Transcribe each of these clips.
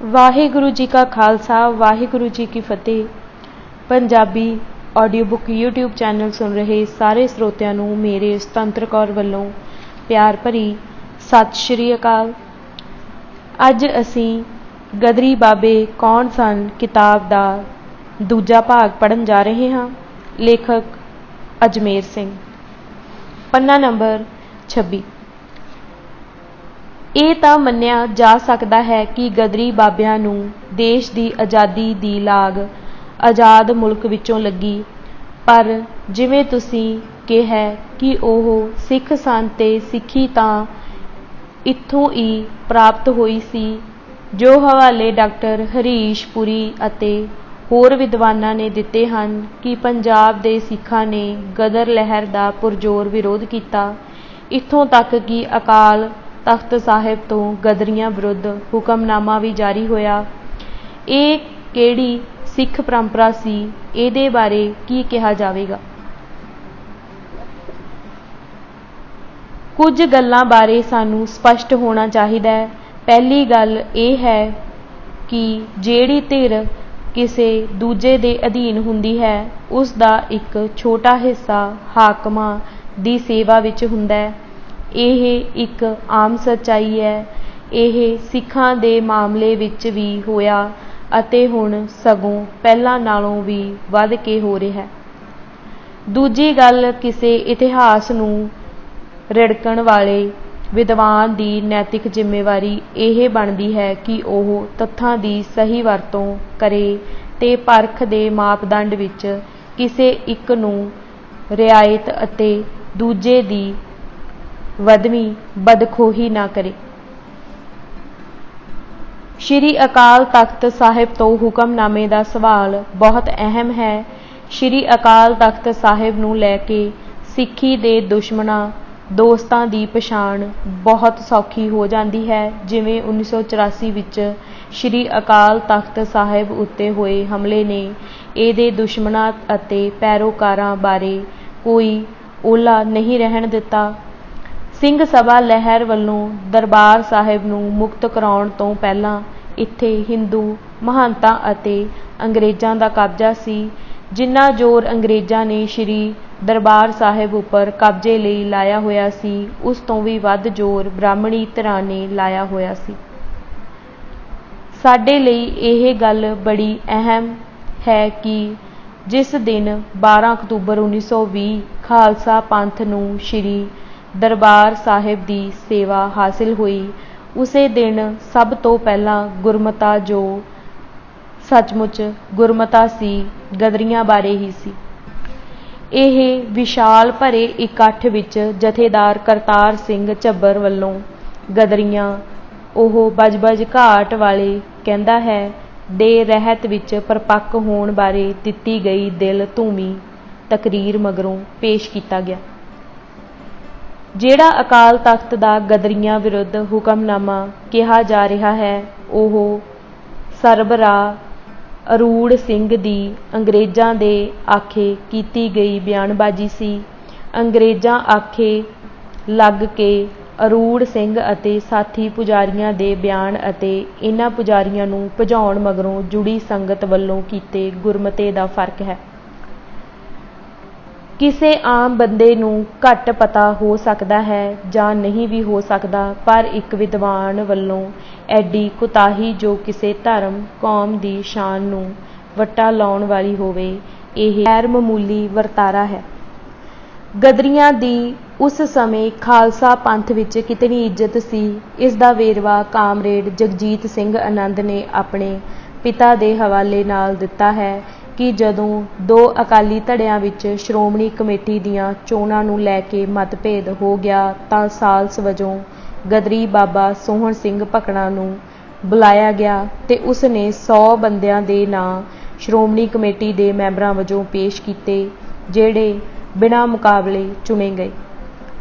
ਵਾਹਿਗੁਰੂ ਜੀ ਕਾ ਖਾਲਸਾ ਵਾਹਿਗੁਰੂ ਜੀ ਕੀ ਫਤਿਹ। Punjabi audio book YouTube channel ਸੁਣ ਰਹੇ ਸਾਰੇ ਸਰੋਤਿਆਂ ਨੂੰ ਮੇਰੇ ਸੁਤੰਤਰ ਕੌਰ ਵੱਲੋਂ ਪਿਆਰ ਭਰੀ ਸਤਿ ਸ਼੍ਰੀ ਅਕਾਲ। ਅੱਜ ਅਸੀਂ ਗਦਰੀ ਬਾਬੇ ਕੌਣ ਸਨ ਕਿਤਾਬ ਦਾ ਦੂਜਾ ਭਾਗ ਪੜ੍ਹਨ ਜਾ ਰਹੇ ਹਾਂ। ਲੇਖਕ ਅਜਮੇਰ ਸਿੰਘ। ਪੰਨਾ ਨੰਬਰ 26। ਇਹ ਤਾਂ ਮੰਨਿਆ ਜਾ ਸਕਦਾ ਹੈ ਕਿ ਗਦਰੀ ਬਾਬਿਆਂ ਨੂੰ ਦੇਸ਼ ਦੀ ਆਜ਼ਾਦੀ ਦੀ ਲਾਗ ਆਜ਼ਾਦ ਮੁਲਕ ਵਿੱਚੋਂ ਲੱਗੀ, ਪਰ ਜਿਵੇਂ ਤੁਸੀਂ ਕਿਹਾ ਕਿ ਉਹ ਸਿੱਖ ਸਨ ਤੇ ਸਿੱਖੀ ਤਾਂ ਇੱਥੋਂ ਹੀ ਪ੍ਰਾਪਤ ਹੋਈ ਸੀ, ਜੋ ਹਵਾਲੇ ਡਾਕਟਰ ਹਰੀਸ਼ ਪੁਰੀ ਅਤੇ ਹੋਰ ਵਿਦਵਾਨਾਂ ਨੇ ਦਿੱਤੇ ਹਨ ਕਿ ਪੰਜਾਬ ਦੇ ਸਿੱਖਾਂ ਨੇ ਗਦਰ ਲਹਿਰ ਦਾ ਪੁਰਜ਼ੋਰ ਵਿਰੋਧ ਕੀਤਾ, ਇੱਥੋਂ ਤੱਕ ਕਿ ਅਕਾਲ ਤਖਤ ਸਾਹਿਬ ਤੋਂ ਗਦਰੀਆਂ ਵਿਰੁੱਧ ਹੁਕਮਨਾਮਾ ਵੀ ਜਾਰੀ ਹੋਇਆ। ਇਹ ਕਿਹੜੀ ਸਿੱਖ ਪਰੰਪਰਾ ਸੀ, ਇਹਦੇ ਬਾਰੇ ਕੀ ਕਿਹਾ ਜਾਵੇਗਾ। ਕੁਝ ਗੱਲਾਂ ਬਾਰੇ ਸਾਨੂੰ ਸਪਸ਼ਟ ਹੋਣਾ ਚਾਹੀਦਾ ਹੈ। ਪਹਿਲੀ ਗੱਲ ਇਹ ਹੈ ਕਿ ਜਿਹੜੀ ਧਿਰ ਕਿਸੇ ਦੂਜੇ ਦੇ ਅਧੀਨ ਹੁੰਦੀ ਹੈ, ਉਸ ਦਾ ਇੱਕ ਛੋਟਾ ਹਿੱਸਾ ਹਾਕਮਾਂ ਦੀ ਸੇਵਾ ਵਿੱਚ ਹੁੰਦਾ ਹੈ। ਇਹ ਇੱਕ ਆਮ ਸੱਚਾਈ ਹੈ। ਇਹ ਸਿੱਖਾਂ ਦੇ ਮਾਮਲੇ ਵਿੱਚ ਵੀ ਹੋਇਆ ਅਤੇ ਹੁਣ ਸਗੋਂ ਪਹਿਲਾਂ ਨਾਲੋਂ ਵੀ ਵੱਧ ਕੇ ਹੋ ਰਿਹਾ ਹੈ। ਦੂਜੀ ਗੱਲ, ਕਿਸੇ ਇਤਿਹਾਸ ਨੂੰ ਰਿੜਕਣ ਵਾਲੇ ਵਿਦਵਾਨ ਦੀ ਨੈਤਿਕ ਜ਼ਿੰਮੇਵਾਰੀ ਇਹ ਬਣਦੀ ਹੈ ਕਿ ਉਹ ਤੱਥਾਂ ਦੀ ਸਹੀ ਵਰਤੋਂ ਕਰੇ ਤੇ ਪਰਖ ਦੇ ਮਾਪਦੰਡ ਵਿੱਚ ਕਿਸੇ ਇੱਕ ਨੂੰ ਰਿਆਇਤ ਅਤੇ ਦੂਜੇ ਦੀ ਵਧਵੀਂ ਬਦਖੋਹੀ ਨਾ ਕਰੇ। ਸ਼੍ਰੀ ਅਕਾਲ ਤਖਤ ਸਾਹਿਬ ਤੋਂ ਹੁਕਮਨਾਮੇ ਦਾ ਸਵਾਲ ਬਹੁਤ ਅਹਿਮ ਹੈ। ਸ਼੍ਰੀ ਅਕਾਲ ਤਖਤ ਸਾਹਿਬ ਨੂੰ ਲੈ ਕੇ ਸਿੱਖੀ ਦੇ ਦੁਸ਼ਮਣਾਂ ਦੋਸਤਾਂ ਦੀ ਪਛਾਣ ਬਹੁਤ ਸੌਖੀ ਹੋ ਜਾਂਦੀ ਹੈ। ਜਿਵੇਂ 1984 ਵਿੱਚ ਸ਼੍ਰੀ ਅਕਾਲ ਤਖਤ ਸਾਹਿਬ ਉੱਤੇ ਹੋਏ ਹਮਲੇ ਨੇ ਇਹਦੇ ਦੁਸ਼ਮਣਾਂ ਅਤੇ ਪੈਰੋਕਾਰਾਂ ਬਾਰੇ ਕੋਈ ਓਹਲਾ ਨਹੀਂ ਰਹਿਣ ਦਿੱਤਾ। ਸਿੰਘ ਸਭਾ ਲਹਿਰ ਵੱਲੋਂ ਦਰਬਾਰ ਸਾਹਿਬ ਨੂੰ ਮੁਕਤ ਕਰਾਉਣ ਤੋਂ ਪਹਿਲਾਂ ਇੱਥੇ ਹਿੰਦੂ ਮਹੰਤਾਂ ਅਤੇ ਅੰਗਰੇਜ਼ਾਂ ਦਾ ਕਬਜ਼ਾ ਸੀ। ਜਿੰਨਾ ਜ਼ੋਰ ਅੰਗਰੇਜ਼ਾਂ ਨੇ ਸ਼੍ਰੀ ਦਰਬਾਰ ਸਾਹਿਬ ਉੱਪਰ ਕਬਜ਼ੇ ਲਈ ਲਾਇਆ ਹੋਇਆ ਸੀ, ਉਸ ਤੋਂ ਵੀ ਵੱਧ ਜ਼ੋਰ ਬ੍ਰਾਹਮਣੀ ਧਿਰਾਂ ਨੇ ਲਾਇਆ ਹੋਇਆ ਸੀ। ਸਾਡੇ ਲਈ ਇਹ ਗੱਲ ਬੜੀ ਅਹਿਮ ਹੈ ਕਿ ਜਿਸ ਦਿਨ 12 ਅਕਤੂਬਰ 1920 ਖਾਲਸਾ ਪੰਥ ਨੂੰ ਸ਼੍ਰੀ ਦਰਬਾਰ ਸਾਹਿਬ ਦੀ ਸੇਵਾ ਹਾਸਿਲ ਹੋਈ, ਉਸੇ ਦਿਨ ਸਭ ਤੋਂ ਪਹਿਲਾਂ ਗੁਰਮਤਾ, ਜੋ ਸੱਚਮੁੱਚ ਗੁਰਮਤਾ ਸੀ, ਗਦਰੀਆਂ ਬਾਰੇ ਹੀ ਸੀ। ਇਹ ਵਿਸ਼ਾਲ ਭਰੇ ਇਕੱਠ ਵਿੱਚ ਜਥੇਦਾਰ ਕਰਤਾਰ ਸਿੰਘ ਝੱਬਰ ਵੱਲੋਂ ਗਦਰੀਆਂ, ਉਹ ਬਜਬਜ ਘਾਟ ਵਾਲੇ ਕਹਿੰਦਾ ਹੈ, ਦੇ ਰਹਿਤ ਵਿੱਚ ਪਰਪੱਕ ਹੋਣ ਬਾਰੇ ਦਿੱਤੀ ਗਈ ਦਿਲ ਧੂਮੀ ਤਕਰੀਰ ਮਗਰੋਂ ਪੇਸ਼ ਕੀਤਾ ਗਿਆ। ਜਿਹੜਾ ਅਕਾਲ ਤਖਤ ਦਾ ਗਦਰੀਆਂ ਵਿਰੁੱਧ ਹੁਕਮਨਾਮਾ ਕਿਹਾ ਜਾ ਰਿਹਾ ਹੈ, ਉਹ ਸਰਬਰਾਹ ਅਰੂੜ ਸਿੰਘ ਦੀ ਅੰਗਰੇਜ਼ਾਂ ਦੇ ਆਖੇ ਕੀਤੀ ਗਈ ਬਿਆਨਬਾਜ਼ੀ ਸੀ। ਅੰਗਰੇਜ਼ਾਂ ਆਖੇ ਲੱਗ ਕੇ ਅਰੂੜ ਸਿੰਘ ਅਤੇ ਸਾਥੀ ਪੁਜਾਰੀਆਂ ਦੇ ਬਿਆਨ ਅਤੇ ਇਹਨਾਂ ਪੁਜਾਰੀਆਂ ਨੂੰ ਭਜਾਉਣ ਮਗਰੋਂ ਜੁੜੀ ਸੰਗਤ ਵੱਲੋਂ ਕੀਤੇ ਗੁਰਮਤੇ ਦਾ ਫਰਕ ਹੈ। ਕਿਸੇ ਆਮ ਬੰਦੇ ਨੂੰ ਘੱਟ ਪਤਾ ਹੋ ਸਕਦਾ ਹੈ ਜਾਂ ਨਹੀਂ ਵੀ ਹੋ ਸਕਦਾ, ਪਰ ਇੱਕ ਵਿਦਵਾਨ ਵੱਲੋਂ ਐਡੀ ਕੁਤਾਹੀ ਜੋ ਕਿਸੇ ਧਰਮ ਕੌਮ ਦੀ ਸ਼ਾਨ ਨੂੰ ਵੱਟਾ ਲਾਉਣ ਵਾਲੀ ਹੋਵੇ, ਇਹ ਗੈਰ ਮਾਮੂਲੀ ਵਰਤਾਰਾ ਹੈ। ਗਦਰੀਆਂ ਦੀ ਉਸ ਸਮੇਂ ਖਾਲਸਾ ਪੰਥ ਵਿੱਚ ਕਿਤਨੀ ਇੱਜ਼ਤ ਸੀ, ਇਸ ਦਾ ਵੇਰਵਾ ਕਾਮਰੇਡ ਜਗਜੀਤ ਸਿੰਘ ਆਨੰਦ ਨੇ ਆਪਣੇ ਪਿਤਾ ਦੇ ਹਵਾਲੇ ਨਾਲ ਦਿੱਤਾ ਹੈ ਕਿ ਜਦੋਂ ਦੋ ਅਕਾਲੀ ਧੜਿਆਂ ਵਿੱਚ ਸ਼੍ਰੋਮਣੀ ਕਮੇਟੀ ਦੀਆਂ ਚੋਣਾਂ ਨੂੰ ਲੈ ਕੇ ਮਤਭੇਦ ਹੋ ਗਿਆ ਤਾਂ ਸਾਲਸ ਵਜੋਂ ਗਦਰੀ ਬਾਬਾ ਸੋਹਣ ਸਿੰਘ ਭਕਨਾ ਨੂੰ ਬੁਲਾਇਆ ਗਿਆ ਤੇ ਉਸ ਨੇ 100 ਬੰਦਿਆਂ ਦੇ ਨਾਂ ਸ਼੍ਰੋਮਣੀ ਕਮੇਟੀ ਦੇ ਮੈਂਬਰਾਂ ਵਜੋਂ ਪੇਸ਼ ਕੀਤੇ, ਜਿਹੜੇ ਬਿਨਾਂ ਮੁਕਾਬਲੇ ਚੁਣੇ ਗਏ।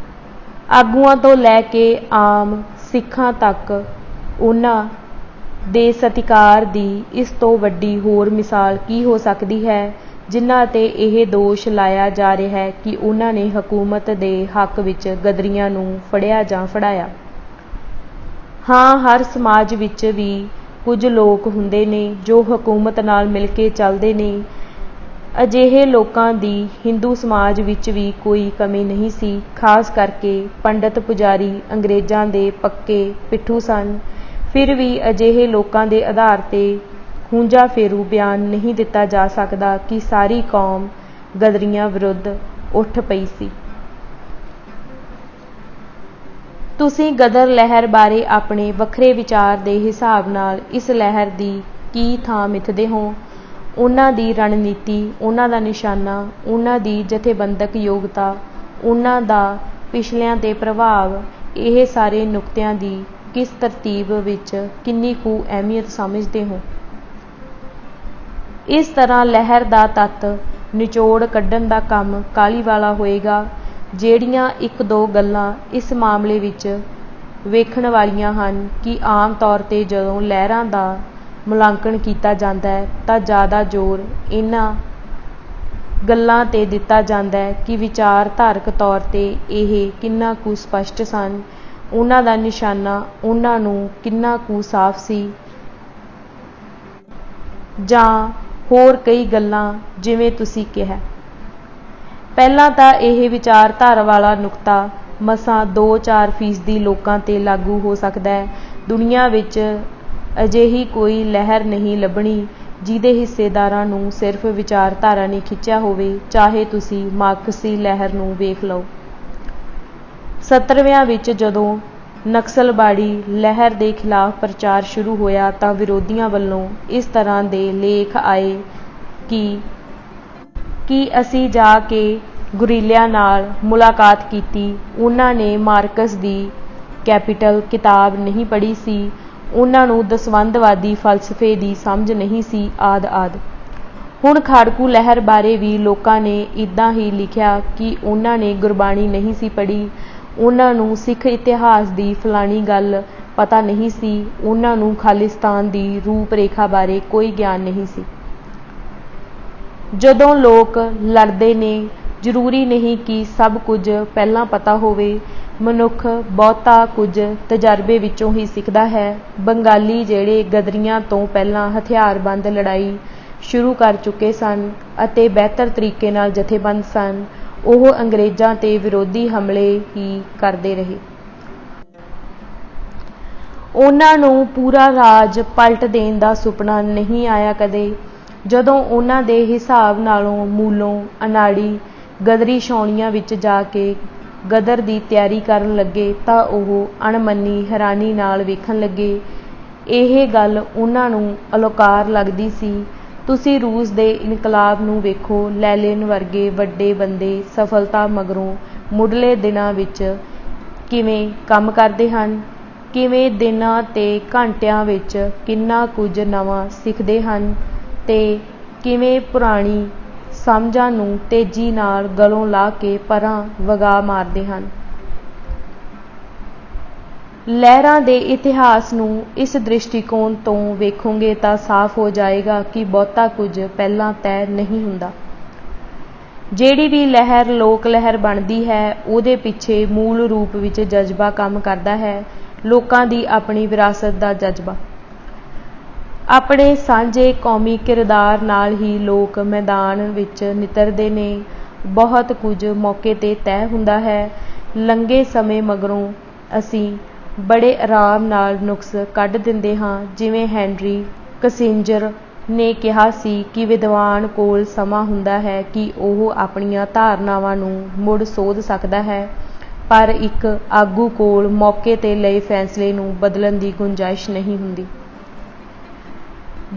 ਆਗੂਆਂ ਤੋਂ ਲੈ ਕੇ ਆਮ ਸਿੱਖਾਂ ਤੱਕ ਉਹਨਾਂ ਦੇ ਸਤਿਕਾਰ ਦੀ ਇਸ ਤੋਂ ਵੱਡੀ ਹੋਰ ਮਿਸਾਲ ਕੀ ਹੋ ਸਕਦੀ ਹੈ, ਜਿਨ੍ਹਾਂ 'ਤੇ ਇਹ ਦੋਸ਼ ਲਾਇਆ ਜਾ ਰਿਹਾ ਹੈ ਕਿ ਉਹਨਾਂ ਨੇ ਹਕੂਮਤ ਦੇ ਹੱਕ ਵਿੱਚ ਗਦਰੀਆਂ ਨੂੰ ਫੜਿਆ ਜਾਂ ਫੜਾਇਆ। ਹਾਂ, ਹਰ ਸਮਾਜ ਵਿੱਚ ਵੀ ਕੁਝ ਲੋਕ ਹੁੰਦੇ ਨੇ ਜੋ ਹਕੂਮਤ ਨਾਲ ਮਿਲ ਕੇ ਚੱਲਦੇ ਨੇ। ਅਜਿਹੇ ਲੋਕਾਂ ਦੀ ਹਿੰਦੂ ਸਮਾਜ ਵਿੱਚ ਵੀ ਕੋਈ ਕਮੀ ਨਹੀਂ ਸੀ। ਖਾਸ ਕਰਕੇ ਪੰਡਤ ਪੁਜਾਰੀ ਅੰਗਰੇਜ਼ਾਂ ਦੇ ਪੱਕੇ ਪਿੱਠੂ ਸਨ। ਫਿਰ ਵੀ ਅਜਿਹੇ ਲੋਕਾਂ ਦੇ ਆਧਾਰ 'ਤੇ ਹੂੰਜਾ ਫੇਰੂ ਬਿਆਨ ਨਹੀਂ ਦਿੱਤਾ ਜਾ ਸਕਦਾ ਕਿ ਸਾਰੀ ਕੌਮ ਗਦਰੀਆਂ ਵਿਰੁੱਧ ਉੱਠ ਪਈ ਸੀ। ਤੁਸੀਂ ਗਦਰ ਲਹਿਰ ਬਾਰੇ ਆਪਣੇ ਵੱਖਰੇ ਵਿਚਾਰ ਦੇ ਹਿਸਾਬ ਨਾਲ ਇਸ ਲਹਿਰ ਦੀ ਕੀ ਥਾਂ ਮਿੱਥਦੇ ਹੋ? ਉਹਨਾਂ ਦੀ ਰਣਨੀਤੀ, ਉਹਨਾਂ ਦਾ ਨਿਸ਼ਾਨਾ, ਉਹਨਾਂ ਦੀ ਜਥੇਬੰਦਕ ਯੋਗਤਾ, ਉਹਨਾਂ ਦਾ ਪਿਛਲਿਆਂ 'ਤੇ ਪ੍ਰਭਾਵ, ਇਹ ਸਾਰੇ ਨੁਕਤਿਆਂ ਦੀ ਕਿਸ ਤਰਤੀਬ ਵਿੱਚ ਕਿੰਨੀ ਕੁ ਅਹਿਮੀਅਤ ਸਮਝਦੇ ਹੋ? ਇਸ ਤਰ੍ਹਾਂ ਲਹਿਰ ਦਾ ਤੱਤ ਨਿਚੋੜ ਕੱਢਣ ਦਾ ਕੰਮ ਕਾਹਲੀ ਵਾਲਾ ਹੋਏਗਾ। ਜਿਹੜੀਆਂ ਇੱਕ ਦੋ ਗੱਲਾਂ ਇਸ ਮਾਮਲੇ ਵਿੱਚ ਵੇਖਣ ਵਾਲੀਆਂ ਹਨ ਕਿ ਆਮ ਤੌਰ 'ਤੇ ਜਦੋਂ ਲਹਿਰਾਂ ਦਾ ਮੁਲਾਂਕਣ ਕੀਤਾ ਜਾਂਦਾ ਹੈ ਤਾਂ ਜ਼ਿਆਦਾ ਜ਼ੋਰ ਇਹਨਾਂ ਗੱਲਾਂ 'ਤੇ ਦਿੱਤਾ ਜਾਂਦਾ ਹੈ ਕਿ ਵਿਚਾਰਧਾਰਕ ਤੌਰ 'ਤੇ ਇਹ ਕਿੰਨਾ ਕੁ ਸਪਸ਼ਟ ਸਨ, ਉਹਨਾਂ ਦਾ ਨਿਸ਼ਾਨਾ ਉਹਨਾਂ ਨੂੰ ਕਿੰਨਾ ਕੁ ਸਾਫ਼ ਸੀ, ਜਾਂ ਹੋਰ ਕਈ ਗੱਲਾਂ ਜਿਵੇਂ ਤੁਸੀਂ ਕਿਹਾ। ਪਹਿਲਾਂ ਤਾਂ ਇਹ ਵਿਚਾਰਧਾਰਾ ਵਾਲਾ ਨੁਕਤਾ ਮਸਾਂ 2-4% ਲੋਕਾਂ 'ਤੇ ਲਾਗੂ ਹੋ ਸਕਦਾ ਹੈ। ਦੁਨੀਆ ਵਿੱਚ ਅਜਿਹੀ ਕੋਈ ਲਹਿਰ ਨਹੀਂ ਲੱਭਣੀ ਜਿਹਦੇ ਹਿੱਸੇਦਾਰਾਂ ਨੂੰ ਸਿਰਫ ਵਿਚਾਰਧਾਰਾ ਨੇ ਖਿੱਚਿਆ ਹੋਵੇ। ਚਾਹੇ ਤੁਸੀਂ ਮਾਰਕਸੀ ਲਹਿਰ ਨੂੰ ਵੇਖ ਲਓ। 70ਵਿਆਂ ਵਿੱਚ ਜਦੋਂ ਨਕਸਲਬਾੜੀ ਲਹਿਰ ਦੇ ਖਿਲਾਫ ਪ੍ਰਚਾਰ ਸ਼ੁਰੂ ਹੋਇਆ ਤਾਂ ਵਿਰੋਧੀਆਂ ਵੱਲੋਂ ਇਸ ਤਰ੍ਹਾਂ ਦੇ ਲੇਖ ਆਏ ਕਿ ਅਸੀਂ ਜਾ ਕੇ ਗੁਰੀਲਿਆਂ ਨਾਲ ਮੁਲਾਕਾਤ ਕੀਤੀ। ਉਹਨਾਂ ਨੇ ਮਾਰਕਸ ਦੀ ਕੈਪੀਟਲ ਕਿਤਾਬ ਨਹੀਂ ਪੜ੍ਹੀ ਸੀ, ਉਹਨਾਂ ਨੂੰ ਦਸਵੰਧਵਾਦੀ ਫਲਸਫੇ ਦੀ ਸਮਝ ਨਹੀਂ ਸੀ, ਆਦਿ। ਹੁਣ ਖਾੜਕੂ ਲਹਿਰ ਬਾਰੇ ਵੀ ਲੋਕਾਂ ਨੇ ਇੱਦਾਂ ਹੀ ਲਿਖਿਆ ਕਿ ਉਹਨਾਂ ਨੇ ਗੁਰਬਾਣੀ ਨਹੀਂ ਸੀ ਪੜ੍ਹੀ, ਉਹਨਾਂ ਨੂੰ ਸਿੱਖ ਇਤਿਹਾਸ ਦੀ ਫਲਾਣੀ ਗੱਲ ਪਤਾ ਨਹੀਂ ਸੀ, ਉਹਨਾਂ ਨੂੰ ਖਾਲਿਸਤਾਨ ਦੀ ਰੂਪ ਰੇਖਾ ਬਾਰੇ ਕੋਈ ਗਿਆਨ ਨਹੀਂ ਸੀ। ਜਦੋਂ ਲੋਕ ਲੜਦੇ ਨੇ, ਜ਼ਰੂਰੀ ਨਹੀਂ ਕਿ ਸਭ ਕੁਝ ਪਹਿਲਾਂ ਪਤਾ ਹੋਵੇ। ਮਨੁੱਖ ਬਹੁਤਾ ਕੁਝ ਤਜਰਬੇ ਵਿੱਚੋਂ ਹੀ ਸਿੱਖਦਾ ਹੈ। ਬੰਗਾਲੀ ਜਿਹੜੇ ਗਦਰੀਆਂ ਤੋਂ ਪਹਿਲਾਂ ਹਥਿਆਰਬੰਦ ਲੜਾਈ ਸ਼ੁਰੂ ਕਰ ਚੁੱਕੇ ਸਨ ਅਤੇ ਬਿਹਤਰ ਤਰੀਕੇ ਨਾਲ ਜਥੇਬੰਦ ਸਨ, ਉਹ ਅੰਗਰੇਜ਼ਾਂ 'ਤੇ ਵਿਰੋਧੀ ਹਮਲੇ ਹੀ ਕਰਦੇ ਰਹੇ। ਉਹਨਾਂ ਨੂੰ ਪੂਰਾ ਰਾਜ ਪਲਟ ਦੇਣ ਦਾ ਸੁਪਨਾ ਨਹੀਂ ਆਇਆ ਕਦੇ। ਜਦੋਂ ਉਹਨਾਂ ਦੇ ਹਿਸਾਬ ਨਾਲੋਂ ਮੂਲੋਂ ਅਨਾੜੀ ਗਦਰੀ ਛਾਉਣੀਆਂ ਵਿੱਚ ਜਾ ਕੇ ਗਦਰ ਦੀ ਤਿਆਰੀ ਕਰਨ ਲੱਗੇ ਤਾਂ ਉਹ ਅਣਮੰਨੀ ਹੈਰਾਨੀ ਨਾਲ ਵੇਖਣ ਲੱਗੇ। ਇਹ ਗੱਲ ਉਹਨਾਂ ਨੂੰ ਅਲੋਕਾਰ ਲੱਗਦੀ ਸੀ। ਤੁਸੀਂ ਰੂਸ ਦੇ ਇਨਕਲਾਬ ਨੂੰ ਵੇਖੋ। ਲੈਲਿਨ ਵਰਗੇ ਵੱਡੇ ਬੰਦੇ ਸਫਲਤਾ ਮਗਰੋਂ ਮੁੱਢਲੇ ਦਿਨਾਂ ਵਿੱਚ ਕਿਵੇਂ ਕੰਮ ਕਰਦੇ ਹਨ, ਕਿਵੇਂ ਦਿਨਾਂ ਤੇ ਘੰਟਿਆਂ ਵਿੱਚ ਕਿੰਨਾ ਕੁਝ ਨਵਾਂ ਸਿੱਖਦੇ ਹਨ ਤੇ ਕਿਵੇਂ ਪੁਰਾਣੀ ਸਮਝਾਂ ਨੂੰ ਤੇਜ਼ੀ ਨਾਲ ਗਲੋਂ ਲਾਹ ਕੇ ਪਰਾਂ ਵਗਾ ਮਾਰਦੇ ਹਨ। ਲਹਿਰਾਂ ਦੇ ਇਤਿਹਾਸ ਨੂੰ ਇਸ ਦ੍ਰਿਸ਼ਟੀਕੋਣ ਤੋਂ ਵੇਖੋਗੇ ਤਾਂ ਸਾਫ਼ ਹੋ ਜਾਏਗਾ ਕਿ ਬਹੁਤਾ ਕੁਝ ਪਹਿਲਾਂ ਤੈਅ ਨਹੀਂ ਹੁੰਦਾ। ਜਿਹੜੀ ਵੀ ਲਹਿਰ ਲੋਕ ਲਹਿਰ ਬਣਦੀ ਹੈ, ਉਹਦੇ ਪਿੱਛੇ ਮੂਲ ਰੂਪ ਵਿੱਚ ਜਜ਼ਬਾ ਕੰਮ ਕਰਦਾ ਹੈ, ਲੋਕਾਂ ਦੀ ਆਪਣੀ ਵਿਰਾਸਤ ਦਾ ਜਜ਼ਬਾ। ਆਪਣੇ ਸਾਂਝੇ ਕੌਮੀ ਕਿਰਦਾਰ ਨਾਲ ਹੀ ਲੋਕ ਮੈਦਾਨ ਵਿੱਚ ਨਿਤਰਦੇ ਨੇ। ਬਹੁਤ ਕੁਝ ਮੌਕੇ 'ਤੇ ਤੈਅ ਹੁੰਦਾ ਹੈ। ਲੰਘੇ ਸਮੇਂ ਮਗਰੋਂ ਅਸੀਂ ਬੜੇ ਆਰਾਮ ਨਾਲ ਨੁਕਸ ਕੱਢ ਦਿੰਦੇ ਹਾਂ। ਜਿਵੇਂ ਹੈਨਰੀ ਕਿਸਿੰਜਰ ਨੇ ਕਿਹਾ ਸੀ ਕਿ ਵਿਦਵਾਨ ਕੋਲ ਸਮਾਂ ਹੁੰਦਾ ਹੈ ਕਿ ਉਹ ਆਪਣੀਆਂ ਧਾਰਨਾਵਾਂ ਨੂੰ ਮੁੜ ਸੋਧ ਸਕਦਾ ਹੈ, ਪਰ ਇੱਕ ਆਗੂ ਕੋਲ ਮੌਕੇ 'ਤੇ ਲਏ ਫੈਸਲੇ ਨੂੰ ਬਦਲਣ ਦੀ ਗੁੰਜਾਇਸ਼ ਨਹੀਂ ਹੁੰਦੀ।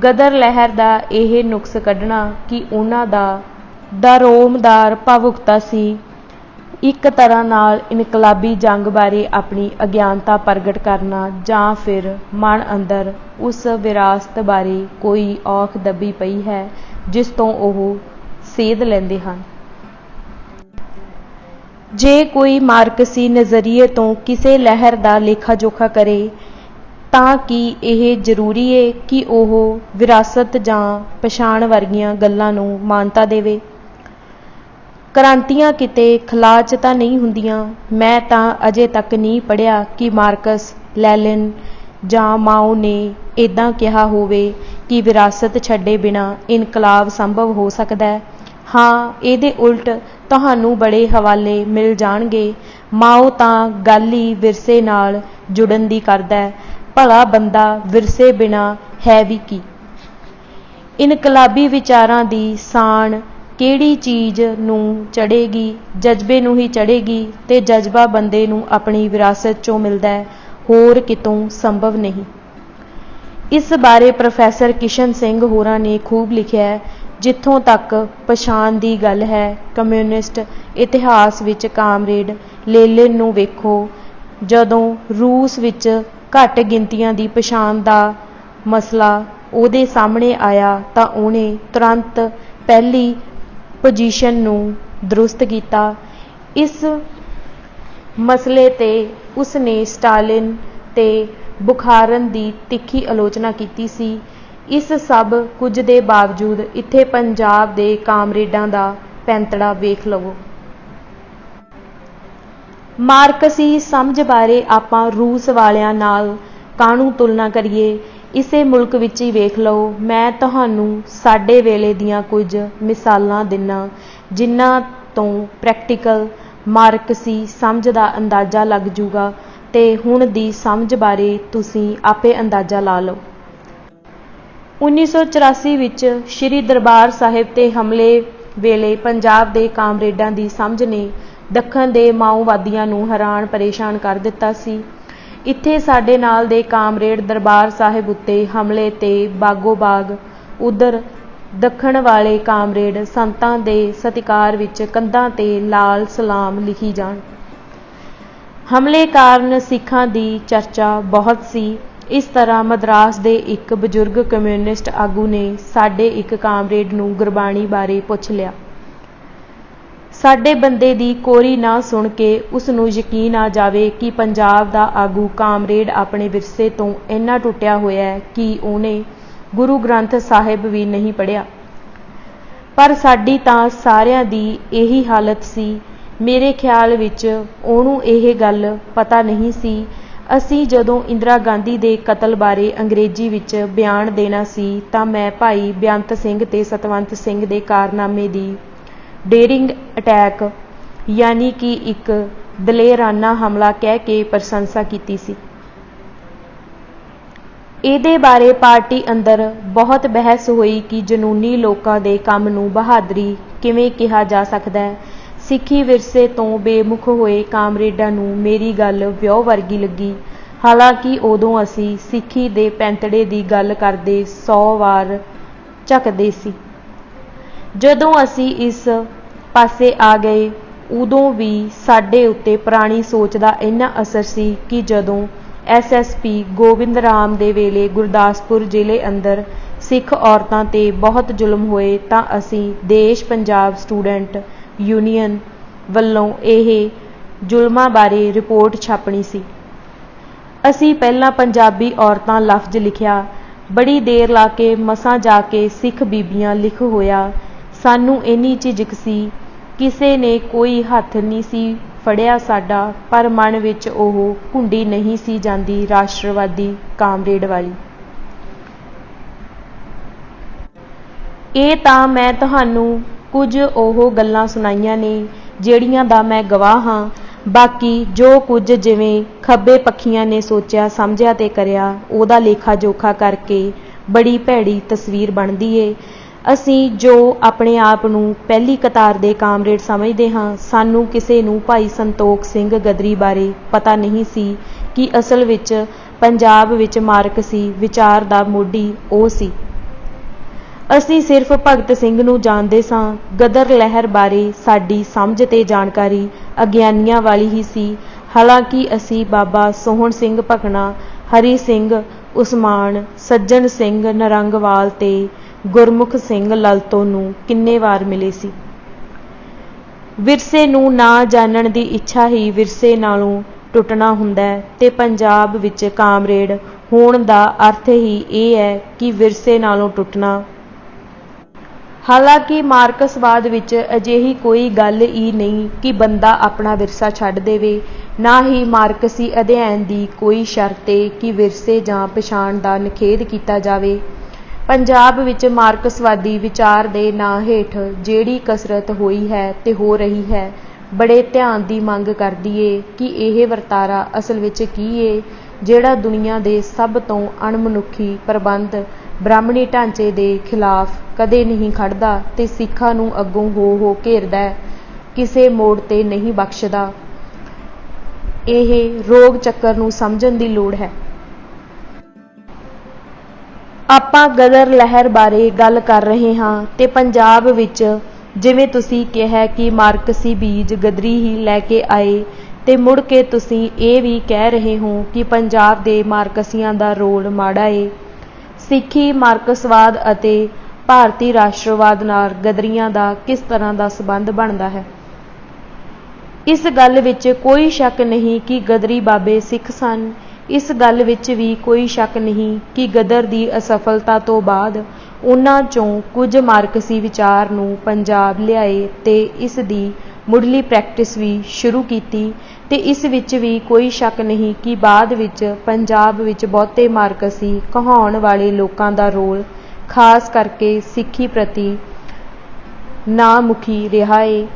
ਗਦਰ ਲਹਿਰ ਦਾ ਇਹ ਨੁਕਸ ਕੱਢਣਾ ਕਿ ਉਹਨਾਂ ਦਾ ਰੋਮਦਾਰ ਭਾਵੁਕਤਾ ਸੀ, ਇੱਕ ਤਰ੍ਹਾਂ ਨਾਲ ਇਨਕਲਾਬੀ ਜੰਗ ਬਾਰੇ ਆਪਣੀ ਅਗਿਆਨਤਾ ਪ੍ਰਗਟ ਕਰਨਾ, ਜਾਂ ਫਿਰ ਮਨ ਅੰਦਰ ਉਸ ਵਿਰਾਸਤ ਬਾਰੇ ਕੋਈ ਔਖ ਦੱਬੀ ਪਈ ਹੈ ਜਿਸ ਤੋਂ ਉਹ ਸੇਧ ਲੈਂਦੇ ਹਨ। ਜੇ ਕੋਈ ਮਾਰਕਸੀ ਨਜ਼ਰੀਏ ਤੋਂ ਕਿਸੇ ਲਹਿਰ ਦਾ ਲੇਖਾ ਜੋਖਾ ਕਰੇ ਤਾਂ ਕੀ ਇਹ ਜ਼ਰੂਰੀ ਏ ਕਿ ਉਹ ਵਿਰਾਸਤ ਜਾਂ ਪਛਾਣ ਵਰਗੀਆਂ ਗੱਲਾਂ ਨੂੰ ਮਾਨਤਾ ਦੇਵੇ? ਕ੍ਰਾਂਤੀਆਂ ਕਿਤੇ ਖਲਾਅ 'ਚ ਤਾਂ ਨਹੀਂ ਹੁੰਦੀਆਂ। ਮੈਂ ਤਾਂ ਅਜੇ ਤੱਕ ਨਹੀਂ ਪੜ੍ਹਿਆ ਕਿ ਮਾਰਕਸ, ਲੈਲਿਨ ਜਾਂ ਮਾਓ ਨੇ ਇੱਦਾਂ ਕਿਹਾ ਹੋਵੇ ਕਿ ਵਿਰਾਸਤ ਛੱਡੇ ਬਿਨਾਂ ਇਨਕਲਾਬ ਸੰਭਵ ਹੋ ਸਕਦਾ ਹੈ। ਹਾਂ, ਇਹਦੇ ਉਲਟ ਤੁਹਾਨੂੰ ਬੜੇ ਹਵਾਲੇ ਮਿਲ ਜਾਣਗੇ। ਮਾਓ ਤਾਂ ਗੱਲ ਹੀ ਵਿਰਸੇ ਨਾਲ ਜੁੜਨ ਦੀ ਕਰਦਾ ਹੈ। ਭਲਾ ਬੰਦਾ ਵਿਰਸੇ ਬਿਨਾਂ ਹੈ ਵੀ ਕੀ? ਇਨਕਲਾਬੀ ਵਿਚਾਰਾਂ ਦੀ ਸਾਣ ਕਿਹੜੀ ਚੀਜ਼ ਨੂੰ ਚੜ੍ਹੇਗੀ? ਜਜ਼ਬੇ ਨੂੰ ਹੀ ਚੜ੍ਹੇਗੀ, ਤੇ ਜਜ਼ਬਾ ਬੰਦੇ ਨੂੰ ਆਪਣੀ ਵਿਰਾਸਤ 'ਚੋਂ ਮਿਲਦਾ ਹੈ, ਹੋਰ ਕਿਤੋਂ ਸੰਭਵ ਨਹੀਂ। ਇਸ ਬਾਰੇ ਪ੍ਰੋਫੈਸਰ ਕਿਸ਼ਨ ਸਿੰਘ ਹੋਰਾਂ ਨੇ ਖੂਬ ਲਿਖਿਆ ਹੈ। ਜਿੱਥੋਂ ਤੱਕ ਪਛਾਣ ਦੀ ਗੱਲ ਹੈ, ਕਮਿਊਨਿਸਟ ਇਤਿਹਾਸ ਵਿੱਚ ਕਾਮਰੇਡ ਲੈਨਿਨ ਨੂੰ ਵੇਖੋ। ਜਦੋਂ ਰੂਸ ਵਿੱਚ ਘੱਟ ਗਿਣਤੀਆਂ ਦੀ ਪਛਾਣ ਦਾ ਮਸਲਾ ਉਹਦੇ ਸਾਹਮਣੇ ਆਇਆ ਤਾਂ ਉਹਨੇ ਤੁਰੰਤ ਪਹਿਲੀ ਪੋਜੀਸ਼ਨ ਨੂੰ ਦਰੁਸਤ ਕੀਤਾ। ਇਸ ਮਸਲੇ 'ਤੇ ਉਸਨੇ ਸਟਾਲਿਨ ਤੇ ਬੁਖਾਰਨ ਦੀ ਤਿੱਖੀ ਆਲੋਚਨਾ ਕੀਤੀ ਸੀ। ਇਸ ਸਭ ਕੁਝ ਦੇ ਬਾਵਜੂਦ ਇੱਥੇ ਪੰਜਾਬ ਦੇ ਕਾਮਰੇਡਾਂ ਦਾ ਪੈਂਤੜਾ ਵੇਖ ਲਵੋ। ਮਾਰਕਸੀ ਸਮਝ ਬਾਰੇ ਆਪਾਂ ਰੂਸ ਵਾਲਿਆਂ ਨਾਲ ਕਾਹਨੂੰ ਤੁਲਨਾ ਕਰੀਏ? ਇਸੇ ਮੁਲਕ ਵਿੱਚ ਹੀ ਵੇਖ ਲਓ। ਮੈਂ ਤੁਹਾਨੂੰ ਸਾਡੇ ਵੇਲੇ ਦੀਆਂ ਕੁਝ ਮਿਸਾਲਾਂ ਦਿੰਨਾ, ਜਿਨ੍ਹਾਂ ਤੋਂ ਪ੍ਰੈਕਟੀਕਲ ਮਾਰਕਸੀ ਸਮਝ ਦਾ ਅੰਦਾਜ਼ਾ ਲੱਗ ਜੂਗਾ ਤੇ ਹੁਣ ਦੀ ਸਮਝ ਬਾਰੇ ਤੁਸੀਂ ਆਪੇ ਅੰਦਾਜ਼ਾ ਲਾ ਲਓ। 1984 ਵਿੱਚ ਸ਼੍ਰੀ ਦਰਬਾਰ ਸਾਹਿਬ 'ਤੇ ਹਮਲੇ ਵੇਲੇ ਪੰਜਾਬ ਦੇ ਕਾਮਰੇਡਾਂ ਦੀ ਸਮਝ ਨੇ ਦੱਖਣ ਦੇ ਮਾਓਵਾਦੀਆਂ ਨੂੰ ਹੈਰਾਨ ਪਰੇਸ਼ਾਨ ਕਰ ਦਿੱਤਾ ਸੀ। ਇੱਥੇ ਸਾਡੇ ਨਾਲ ਦੇ ਕਾਮਰੇਡ ਦਰਬਾਰ ਸਾਹਿਬ ਉੱਤੇ ਹਮਲੇ ਤੇ ਬਾਗੋ ਬਾਗ, ਉਧਰ ਦੱਖਣ ਵਾਲੇ ਕਾਮਰੇਡ ਸੰਤਾਂ ਦੇ ਸਤਿਕਾਰ ਵਿੱਚ ਕੰਧਾਂ 'ਤੇ ਲਾਲ ਸਲਾਮ ਲਿਖੀ ਜਾਣ। ਹਮਲੇ ਕਾਰਨ ਸਿੱਖਾਂ ਦੀ ਚਰਚਾ ਬਹੁਤ ਸੀ। ਇਸ ਤਰ੍ਹਾਂ ਮਦਰਾਸ ਦੇ ਇੱਕ ਬਜ਼ੁਰਗ ਕਮਿਊਨਿਸਟ ਆਗੂ ਨੇ ਸਾਡੇ ਇੱਕ ਕਾਮਰੇਡ ਨੂੰ ਗੁਰਬਾਣੀ ਬਾਰੇ ਪੁੱਛ ਲਿਆ। ਸਾਡੇ ਬੰਦੇ ਦੀ ਕੋਰੀ ਨਾ ਸੁਣ ਕੇ ਉਸ ਨੂੰ ਯਕੀਨ ਆ ਜਾਵੇ ਕਿ ਪੰਜਾਬ ਦਾ ਆਗੂ ਕਾਮਰੇਡ ਆਪਣੇ ਵਿਰਸੇ ਤੋਂ ਇੰਨਾ ਟੁੱਟਿਆ ਹੋਇਆ ਹੈ ਕਿ ਉਹਨੇ ਗੁਰੂ ਗ੍ਰੰਥ ਸਾਹਿਬ ਵੀ ਨਹੀਂ ਪੜ੍ਹਿਆ। ਪਰ ਸਾਡੀ ਤਾਂ ਸਾਰਿਆਂ ਦੀ ਇਹੀ ਹਾਲਤ ਸੀ। ਮੇਰੇ ਖਿਆਲ ਵਿੱਚ ਉਹਨੂੰ ਇਹ ਗੱਲ ਪਤਾ ਨਹੀਂ ਸੀ। ਅਸੀਂ ਜਦੋਂ ਇੰਦਰਾ ਗਾਂਧੀ ਦੇ ਕਤਲ ਬਾਰੇ ਅੰਗਰੇਜ਼ੀ ਵਿੱਚ ਬਿਆਨ ਦੇਣਾ ਸੀ ਤਾਂ ਮੈਂ ਭਾਈ ਬੇਅੰਤ ਸਿੰਘ ਤੇ ਸਤਵੰਤ ਸਿੰਘ ਦੇ ਕਾਰਨਾਮੇ ਦੀ ਡੇਰਿੰਗ ਅਟੈਕ ਯਾਨੀ ਕਿ ਇੱਕ ਦਲੇਰਾਨਾ ਹਮਲਾ ਕਹਿ ਕੇ ਪ੍ਰਸ਼ੰਸਾ ਕੀਤੀ ਸੀ। ਇਹਦੇ ਬਾਰੇ ਪਾਰਟੀ ਅੰਦਰ ਬਹੁਤ ਬਹਿਸ ਹੋਈ ਕਿ ਜਨੂਨੀ ਲੋਕਾਂ ਦੇ ਕੰਮ ਨੂੰ ਬਹਾਦਰੀ ਕਿਵੇਂ ਕਿਹਾ ਜਾ ਸਕਦਾ ਹੈ। ਸਿੱਖੀ ਵਿਰਸੇ ਤੋਂ ਬੇਮੁਖ ਹੋਏ ਕਾਮਰੇਡਾਂ ਨੂੰ ਮੇਰੀ ਗੱਲ ਵਿਉ ਵਰਗੀ ਲੱਗੀ। ਹਾਲਾਂਕਿ ਉਦੋਂ ਅਸੀਂ ਸਿੱਖੀ ਦੇ ਪੈਂਤੜੇ ਦੀ ਗੱਲ ਕਰਦੇ 100 ਵਾਰ ਝਕਦੇ ਸੀ। ਜਦੋਂ ਅਸੀਂ ਇਸ ਪਾਸੇ ਆ ਗਏ ਉਦੋਂ ਵੀ ਸਾਡੇ ਉੱਤੇ ਪੁਰਾਣੀ ਸੋਚ ਦਾ ਇੰਨਾ ਅਸਰ ਸੀ ਕਿ ਜਦੋਂ SSP ਗੋਬਿੰਦ ਰਾਮ ਦੇ ਵੇਲੇ ਗੁਰਦਾਸਪੁਰ ਜ਼ਿਲ੍ਹੇ ਅੰਦਰ ਸਿੱਖ ਔਰਤਾਂ 'ਤੇ ਬਹੁਤ ਜ਼ੁਲਮ ਹੋਏ ਤਾਂ ਅਸੀਂ ਦੇਸ਼ ਪੰਜਾਬ ਸਟੂਡੈਂਟ ਯੂਨੀਅਨ ਵੱਲੋਂ ਇਹ ਜ਼ੁਲਮਾਂ ਬਾਰੇ ਰਿਪੋਰਟ ਛਾਪਣੀ ਸੀ। ਅਸੀਂ ਪਹਿਲਾਂ ਪੰਜਾਬੀ ਔਰਤਾਂ ਲਫ਼ਜ਼ ਲਿਖਿਆ। ਬੜੀ ਦੇਰ ਲਾ ਕੇ ਮਸਾਂ ਜਾ ਕੇ ਸਿੱਖ ਬੀਬੀਆਂ ਲਿਖ ਹੋਇਆ। ਸਾਨੂੰ ਇੰਨੀ ਝਿਜਕ ਸੀ, ਕਿਸੇ ਨੇ ਕੋਈ ਹੱਥ ਨਹੀਂ ਸੀ ਫੜਿਆ ਸਾਡਾ, ਪਰ ਮਨ ਵਿੱਚ ਉਹ ਘੁੰਡੀ ਨਹੀਂ ਸੀ ਜਾਂਦੀ ਰਾਸ਼ਟਰਵਾਦੀ ਕਾਮਰੇਡ ਵਾਲੀ। ਇਹ ਤਾਂ ਮੈਂ ਤੁਹਾਨੂੰ ਕੁਝ ਉਹ ਗੱਲਾਂ ਸੁਣਾਈਆਂ ਨੇ ਜਿਹੜੀਆਂ ਦਾ ਮੈਂ ਗਵਾਹ ਹਾਂ। ਬਾਕੀ ਜੋ ਕੁਝ ਜਿਵੇਂ ਖੱਬੇ ਪੱਖੀਆਂ ਨੇ ਸੋਚਿਆ ਸਮਝਿਆ ਤੇ ਕਰਿਆ, ਉਹਦਾ ਲੇਖਾ ਜੋਖਾ ਕਰਕੇ ਬੜੀ ਭੈੜੀ ਤਸਵੀਰ ਬਣਦੀ ਏ। ਅਸੀਂ ਜੋ ਆਪਣੇ ਆਪ ਨੂੰ ਪਹਿਲੀ ਕਤਾਰ ਦੇ ਕਾਮਰੇਡ ਸਮਝਦੇ ਹਾਂ, ਸਾਨੂੰ ਕਿਸੇ ਨੂੰ ਭਾਈ ਸੰਤੋਖ ਸਿੰਘ ਗਦਰੀ ਬਾਰੇ ਪਤਾ ਨਹੀਂ ਸੀ ਕਿ ਅਸਲ ਵਿੱਚ ਪੰਜਾਬ ਵਿੱਚ ਮਾਰਕਸੀ ਵਿਚਾਰ ਦਾ ਮੋਢੀ ਉਹ ਸੀ। ਅਸੀਂ ਸਿਰਫ ਭਗਤ ਸਿੰਘ ਨੂੰ ਜਾਣਦੇ ਸਾਂ। ਗਦਰ ਲਹਿਰ ਬਾਰੇ ਸਾਡੀ ਸਮਝ ਤੇ ਜਾਣਕਾਰੀ ਅਗਿਆਨੀਆਂ ਵਾਲੀ ਹੀ ਸੀ। ਹਾਲਾਂਕਿ ਅਸੀਂ ਬਾਬਾ ਸੋਹਣ ਸਿੰਘ ਭਕਨਾ, ਹਰੀ ਸਿੰਘ ਉਸਮਾਨ, ਸੱਜਣ ਸਿੰਘ ਨਰੰਗਵਾਲ ਤੇ ਗੁਰਮੁਖ ਸਿੰਘ ਲਲਤੋਂ ਨੂੰ ਕਿੰਨੇ ਵਾਰ ਮਿਲੇ ਸੀ। ਵਿਰਸੇ ਨੂੰ ਨਾ ਜਾਣਨ ਦੀ ਇੱਛਾ ਹੀ ਵਿਰਸੇ ਨਾਲੋਂ ਟੁੱਟਣਾ ਹੁੰਦਾ ਹੈ ਤੇ ਪੰਜਾਬ ਵਿੱਚ ਕਾਮਰੇਡ ਹੋਣ ਦਾ ਅਰਥ ਹੀ ਇਹ ਹੈ ਕਿ ਵਿਰਸੇ ਨਾਲੋਂ ਟੁੱਟਣਾ। ਹਾਲਾਂਕਿ ਮਾਰਕਸਵਾਦ ਵਿੱਚ ਅਜਿਹੀ ਕੋਈ ਗੱਲ ਹੀ ਨਹੀਂ ਕਿ ਬੰਦਾ ਆਪਣਾ ਵਿਰਸਾ ਛੱਡ ਦੇਵੇ, ਨਾ ਹੀ ਮਾਰਕਸੀ ਅਧਿਐਨ ਦੀ ਕੋਈ ਸ਼ਰਤ ਏ ਕਿ ਵਿਰਸੇ ਜਾਂ ਪਛਾਣ ਦਾ ਨਿਖੇਧ ਕੀਤਾ ਜਾਵੇ। ਪੰਜਾਬ ਵਿੱਚ ਮਾਰਕਸਵਾਦੀ ਵਿਚਾਰ ਦੇ ਨਾਂ ਹੇਠ ਜਿਹੜੀ ਕਸਰਤ ਹੋਈ ਹੈ ਤੇ ਹੋ ਰਹੀ ਹੈ, ਬੜੇ ਧਿਆਨ ਦੀ ਮੰਗ ਕਰਦੀ ਏ ਕਿ ਇਹ ਵਰਤਾਰਾ ਅਸਲ ਵਿੱਚ ਕੀ ਏ ਜਿਹੜਾ ਦੁਨੀਆ ਦੇ ਸਭ ਤੋਂ ਅਣਮਨੁੱਖੀ ਪ੍ਰਬੰਧ ਬ੍ਰਾਹਮਣੀ ਢਾਂਚੇ ਦੇ ਖਿਲਾਫ ਕਦੇ ਨਹੀਂ ਖੜਦਾ ਤੇ ਸਿੱਖਾਂ ਨੂੰ ਅੱਗੋਂ ਹੋ ਘੇਰਦਾ, ਕਿਸੇ ਮੋੜ ਤੇ ਨਹੀਂ ਬਖਸ਼ਦਾ। ਇਹ ਰੋਗ ਚੱਕਰ ਨੂੰ ਸਮਝਣ ਦੀ ਲੋੜ ਹੈ। ਆਪਾਂ ਗਦਰ ਲਹਿਰ ਬਾਰੇ ਗੱਲ ਕਰ ਰਹੇ ਹਾਂ ਤੇ ਪੰਜਾਬ ਵਿੱਚ ਜਿਵੇਂ ਤੁਸੀਂ ਕਿਹਾ ਕਿ ਮਾਰਕਸੀ ਬੀਜ ਗਦਰੀ ਹੀ ਲੈ ਕੇ ਆਏ ਤੇ ਮੁੜ ਕੇ ਤੁਸੀਂ ਇਹ ਵੀ ਕਹਿ ਰਹੇ ਹੋ ਕਿ ਪੰਜਾਬ ਦੇ ਮਾਰਕਸੀਆਂ ਦਾ ਰੋਲ ਮਾੜਾ ਏ। ਸਿੱਖੀ ਮਾਰਕਸਵਾਦ ਅਤੇ ਭਾਰਤੀ ਰਾਸ਼ਟਰਵਾਦ ਨਾਲ ਗਦਰੀਆਂ ਦਾ ਕਿਸ ਤਰ੍ਹਾਂ ਦਾ ਸੰਬੰਧ ਬਣਦਾ ਹੈ? ਇਸ ਗੱਲ ਵਿੱਚ ਕੋਈ ਸ਼ੱਕ ਨਹੀਂ ਕਿ ਗਦਰੀ ਬਾਬੇ ਸਿੱਖ ਸਨ। ਇਸ ਗੱਲ ਵਿੱਚ ਵੀ ਕੋਈ ਸ਼ੱਕ ਨਹੀਂ ਕਿ ਗਦਰ ਦੀ ਅਸਫਲਤਾ ਤੋਂ ਬਾਅਦ ਉਹਨਾਂ ਚੋਂ ਕੁਝ ਮਾਰਕਸੀ ਵਿਚਾਰ ਨੂੰ ਪੰਜਾਬ ਲਿਆਏ ਤੇ ਇਸ ਦੀ ਮੁੱਢਲੀ ਪ੍ਰੈਕਟਿਸ ਵੀ ਸ਼ੁਰੂ ਕੀਤੀ, ਤੇ ਇਸ ਵਿੱਚ ਵੀ ਕੋਈ ਸ਼ੱਕ ਨਹੀਂ ਕਿ ਬਾਅਦ ਵਿੱਚ ਪੰਜਾਬ ਵਿੱਚ ਬਹੁਤੇ ਮਾਰਕਸੀ ਕਹਾਉਣ ਵਾਲੇ ਲੋਕਾਂ ਦਾ ਰੋਲ ਖਾਸ ਕਰਕੇ ਸਿੱਖੀ ਪ੍ਰਤੀ ਨਾਮੁਖੀ ਰਿਹਾ ਏ।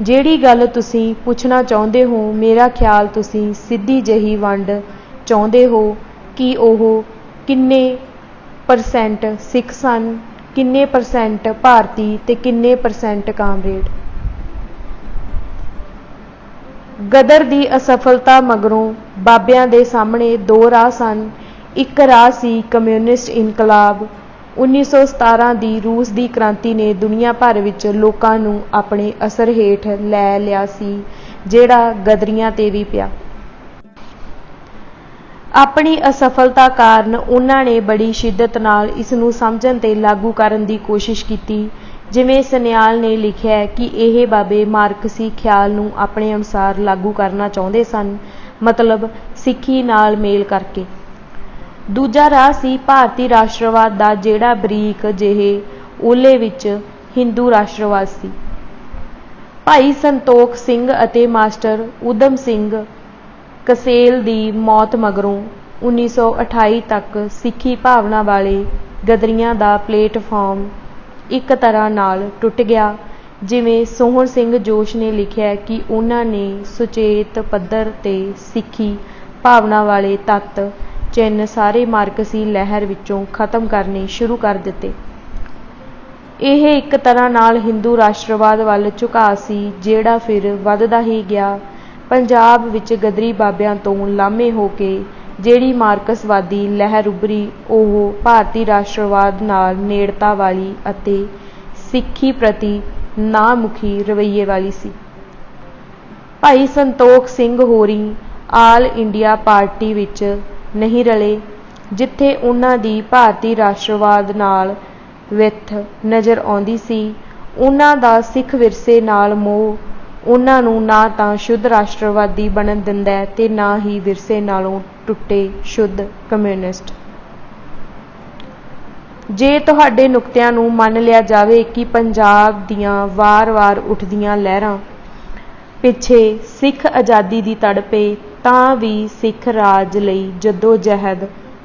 ਜਿਹੜੀ ਗੱਲ ਤੁਸੀਂ ਪੁੱਛਣਾ ਚਾਹੁੰਦੇ ਹੋ, ਮੇਰਾ ਖਿਆਲ ਤੁਸੀਂ ਸਿੱਧੀ ਜਿਹੀ ਵੰਡ ਚਾਹੁੰਦੇ ਹੋ ਕਿ ਉਹ ਕਿੰਨੇ ਪਰਸੈਂਟ ਸਿੱਖ ਸਨ, ਕਿੰਨੇ ਪਰਸੈਂਟ ਭਾਰਤੀ ਤੇ ਕਿੰਨੇ ਪਰਸੈਂਟ ਕਾਮਰੇਡ। ਗਦਰ ਦੀ ਅਸਫਲਤਾ ਮਗਰੋਂ ਬਾਬਿਆਂ ਦੇ ਸਾਹਮਣੇ ਦੋ ਰਾਹ ਸਨ। ਇੱਕ ਰਾਹ ਸੀ ਕਮਿਊਨਿਸਟ ਇਨਕਲਾਬ। 1917 ਦੀ ਰੂਸ ਦੀ ਕ੍ਰਾਂਤੀ ਨੇ ਦੁਨੀਆ ਭਰ ਵਿੱਚ ਲੋਕਾਂ ਨੂੰ ਆਪਣੇ ਅਸਰ ਹੇਠ ਲੈ ਲਿਆ ਸੀ, ਜਿਹੜਾ ਗਦਰੀਆਂ ਤੇ ਵੀ ਪਿਆ। ਆਪਣੀ ਅਸਫਲਤਾ ਕਾਰਨ ਉਹਨਾਂ ਨੇ ਬੜੀ ਸ਼ਿੱਦਤ ਨਾਲ ਇਸ ਨੂੰ ਸਮਝਣ ਤੇ ਲਾਗੂ ਕਰਨ ਦੀ ਕੋਸ਼ਿਸ਼ ਕੀਤੀ। ਜਿਵੇਂ ਸਨਿਆਲ ਨੇ ਲਿਖਿਆ ਕਿ ਇਹ ਬਾਬੇ ਮਾਰਕਸੀ ਖਿਆਲ ਨੂੰ ਆਪਣੇ ਅਨੁਸਾਰ ਲਾਗੂ ਕਰਨਾ ਚਾਹੁੰਦੇ ਸਨ, ਮਤਲਬ ਸਿੱਖੀ ਨਾਲ ਮੇਲ ਕਰਕੇ। ਦੂਜਾ ਰਾਹ ਸੀ ਭਾਰਤੀ ਰਾਸ਼ਟਰਵਾਦ ਦਾ, ਜਿਹੜਾ ਬਰੀਕ ਜਿਹੇ ਓਹਲੇ ਵਿੱਚ ਹਿੰਦੂ ਰਾਸ਼ਟਰਵਾਦ ਸੀ। ਭਾਈ ਸੰਤੋਖ ਸਿੰਘ ਅਤੇ ਮਾਸਟਰ ਊਧਮ ਸਿੰਘ ਕਸੇਲ ਦੀ ਮੌਤ ਮਗਰੋਂ 1928 ਤੱਕ ਸਿੱਖੀ ਭਾਵਨਾ ਵਾਲੇ ਗਦਰੀਆਂ ਦਾ ਪਲੇਟਫਾਰਮ ਇੱਕ ਤਰ੍ਹਾਂ ਨਾਲ ਟੁੱਟ ਗਿਆ। ਜਿਵੇਂ ਸੋਹਣ ਸਿੰਘ ਜੋਸ਼ ਨੇ ਲਿਖਿਆ ਕਿ ਉਹਨਾਂ ਨੇ ਸੁਚੇਤ ਪੱਧਰ ਤੇ ਸਿੱਖੀ ਭਾਵਨਾ ਵਾਲੇ ਤੱਤ ਚਿੰਨ੍ਹ ਸਾਰੇ ਮਾਰਕਸੀ ਲਹਿਰ ਵਿੱਚੋਂ ਖਤਮ ਕਰਨੇ ਸ਼ੁਰੂ ਕਰ ਦਿੱਤੇ। ਇਹ ਇੱਕ ਤਰ੍ਹਾਂ ਨਾਲ ਹਿੰਦੂ ਰਾਸ਼ਟਰਵਾਦ ਵੱਲ ਝੁਕਾਅ ਸੀ, ਜਿਹੜਾ ਫਿਰ ਵੱਧਦਾ ਹੀ ਗਿਆ। ਪੰਜਾਬ ਵਿੱਚ ਗਦਰੀ ਬਾਬਿਆਂ ਤੋਂ ਲਾਮੇ ਹੋ ਕੇ ਜਿਹੜੀ ਮਾਰਕਸਵਾਦੀ ਲਹਿਰ ਉੱਭਰੀ, ਉਹ ਭਾਰਤੀ ਰਾਸ਼ਟਰਵਾਦ ਨਾਲ ਨੇੜਤਾ ਵਾਲੀ ਅਤੇ ਸਿੱਖੀ ਪ੍ਰਤੀ ਨਾਮੁਖੀ ਰਵੱਈਏ ਵਾਲੀ ਸੀ। ਭਾਈ ਸੰਤੋਖ ਸਿੰਘ ਹੋਰੀ ਆਲ ਇੰਡੀਆ ਪਾਰਟੀ ਵਿੱਚ ਨਹੀਂ ਰਲੇ, ਜਿੱਥੇ ਉਹਨਾਂ ਦੀ ਭਾਰਤੀ ਰਾਸ਼ਟਰਵਾਦ ਨਾਲ ਵਿੱਥ ਨਜ਼ਰ ਆਉਂਦੀ ਸੀ। ਉਹਨਾਂ ਦਾ ਸਿੱਖ ਵਿਰਸੇ ਨਾਲ ਮੋਹ ਉਹਨਾਂ ਨੂੰ ਨਾ ਤਾਂ ਸ਼ੁੱਧ ਰਾਸ਼ਟਰਵਾਦੀ ਬਣਨ ਦਿੰਦਾ ਤੇ ਨਾ ਹੀ ਵਿਰਸੇ ਨਾਲੋਂ ਟੁੱਟੇ ਸ਼ੁੱਧ ਕਮਿਊਨਿਸਟ। ਜੇ ਤੁਹਾਡੇ ਨੁਕਤਿਆਂ ਨੂੰ ਮੰਨ ਲਿਆ ਜਾਵੇ ਕਿ ਪੰਜਾਬ ਦੀਆਂ ਵਾਰ-ਵਾਰ ਉੱਠਦੀਆਂ ਲਹਿਰਾਂ ਪਿੱਛੇ ਸਿੱਖ ਆਜ਼ਾਦੀ ਦੀ ਤੜਪੇ, ਤਾਂ ਵੀ ਸਿੱਖ ਰਾਜ ਲਈ ਜੱਦੋ-ਜਹਿਦ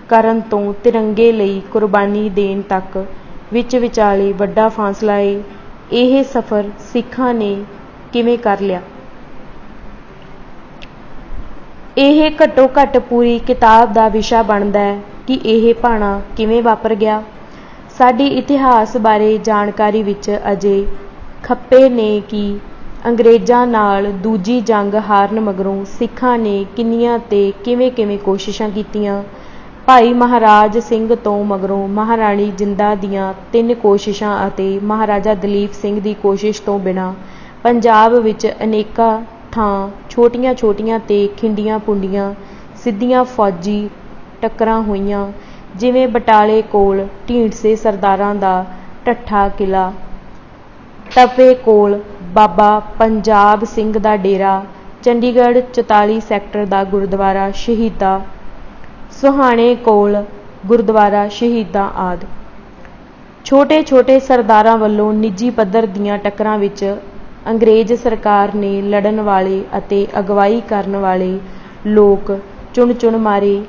ਕਰਨ ਤੋਂ ਤਿਰੰਗੇ ਲਈ ਕੁਰਬਾਨੀ ਦੇਣ ਤੱਕ ਵਿੱਚ ਵਿਚਾਲੇ ਵੱਡਾ ਫਾਸਲਾ ਏ। ਇਹ ਸਫ਼ਰ ਸਿੱਖਾਂ ਨੇ ਕਿਵੇਂ ਕਰ ਲਿਆ? ਇਹ ਘੱਟੋ ਘੱਟ ਪੂਰੀ ਕਿਤਾਬ ਦਾ ਵਿਸ਼ਾ ਬਣਦਾ ਹੈ ਕਿ ਇਹ ਭਾਣਾ ਕਿਵੇਂ ਵਾਪਰ ਗਿਆ। ਸਾਡੀ ਇਤਿਹਾਸ ਬਾਰੇ ਜਾਣਕਾਰੀ ਵਿੱਚ ਅਜੇ ਖੱਪੇ ਨੇ ਕਿ ਅੰਗਰੇਜ਼ਾਂ ਨਾਲ ਦੂਜੀ ਜੰਗ ਹਾਰਨ ਮਗਰੋਂ ਸਿੱਖਾਂ ਨੇ ਕਿੰਨੀਆਂ ਤੇ ਕਿਵੇਂ ਕੋਸ਼ਿਸ਼ਾਂ ਕੀਤੀਆਂ। ਭਾਈ ਮਹਾਰਾਜ ਸਿੰਘ ਤੋਂ ਮਗਰੋਂ ਮਹਾਰਾਣੀ ਜਿੰਦਾਂ ਦੀਆਂ 3 ਕੋਸ਼ਿਸ਼ਾਂ ਅਤੇ ਮਹਾਰਾਜਾ ਦਲੀਪ ਸਿੰਘ ਦੀ ਕੋਸ਼ਿਸ਼ ਤੋਂ ਬਿਨਾਂ ਪੰਜਾਬ ਵਿੱਚ ਅਨੇਕਾਂ ਥਾਂ ਛੋਟੀਆਂ-ਛੋਟੀਆਂ ਤੇ ਖਿੰਡੀਆਂ-ਪੁੰਡੀਆਂ ਸਿੱਧੀਆਂ ਫੌਜੀ ਟੱਕਰਾਂ ਹੋਈਆਂ, ਜਿਵੇਂ ਬਟਾਲੇ ਕੋਲ ਢੀਂਡਸੇ ਸਰਦਾਰਾਂ ਦਾ ਢੱਠਾ ਕਿਲਾ, ਤਪੇ ਕੋਲ ਬਾਬਾ ਪੰਜਾਬ ਸਿੰਘ ਦਾ ਡੇਰਾ, ਚੰਡੀਗੜ੍ਹ 44 ਸੈਕਟਰ ਦਾ ਗੁਰਦੁਆਰਾ ਸ਼ਹੀਦਾਂ, ਸੁਹਾਣੇ ਕੋਲ ਗੁਰਦੁਆਰਾ ਸ਼ਹੀਦਾਂ ਆਦਿ। ਛੋਟੇ ਛੋਟੇ ਸਰਦਾਰਾਂ ਵੱਲੋਂ ਨਿੱਜੀ ਪੱਧਰ ਦੀਆਂ ਟੱਕਰਾਂ ਵਿੱਚ ਅੰਗਰੇਜ਼ ਸਰਕਾਰ ਨੇ ਲੜਨ ਵਾਲੇ ਅਤੇ ਅਗਵਾਈ ਕਰਨ ਵਾਲੇ ਲੋਕ ਚੁਣ ਚੁਣ ਮਾਰੇ।